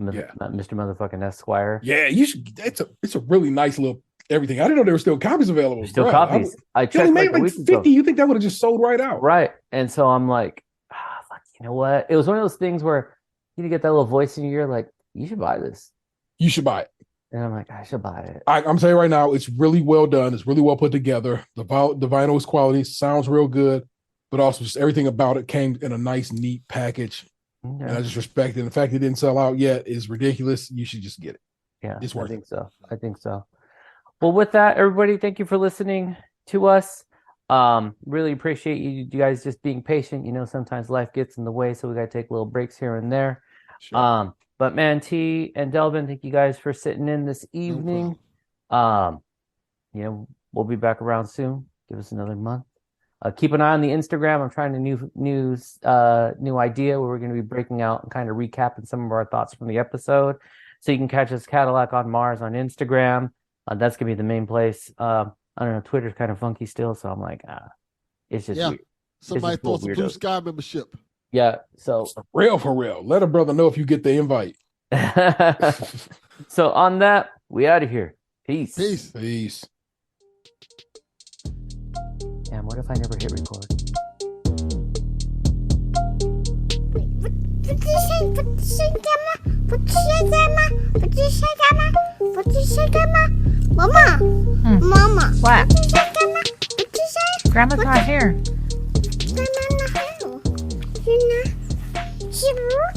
Mr. Motherfucking Esquire. Yeah, you should. It's a really nice little everything. I didn't know there were still copies available. There's still copies. I checked. They made like 50. Ago. You think that would have just sold right out? Right. And so I'm like, fuck, you know what? It was one of those things where you get that little voice in your ear, like, you should buy this. You should buy it. And I'm like, I should buy it. I'm saying right now, it's really well done. It's really well put together. The vinyl is quality, sounds real good, but also just everything about it came in a nice, neat package. And I just respect it. And the fact it didn't sell out yet is ridiculous. You should just get it. Yeah, I think so. Well, with that, everybody, thank you for listening to us. Really appreciate you guys just being patient. Sometimes life gets in the way, so we got to take little breaks here and there. Sure. But man, T and Delvin, thank you guys for sitting in this evening. We'll be back around soon. Give us another month. Keep an eye on the Instagram. I'm trying a new idea where we're going to be breaking out and kind of recapping some of our thoughts from the episode. So you can catch us Cadillac on Mars on Instagram. That's going to be the main place. I don't know. Twitter's kind of funky still, so I'm like, it's just weird. Somebody throw some Blue Sky membership. Yeah, so for real. Let a brother know if you get the invite. So on that, we out of here. Peace. Damn, what if I never hit record? What you say, Grandma? Mama. What? What you say, Grandma? What you say? Grandma's not here. Grandma's not here. You're not here?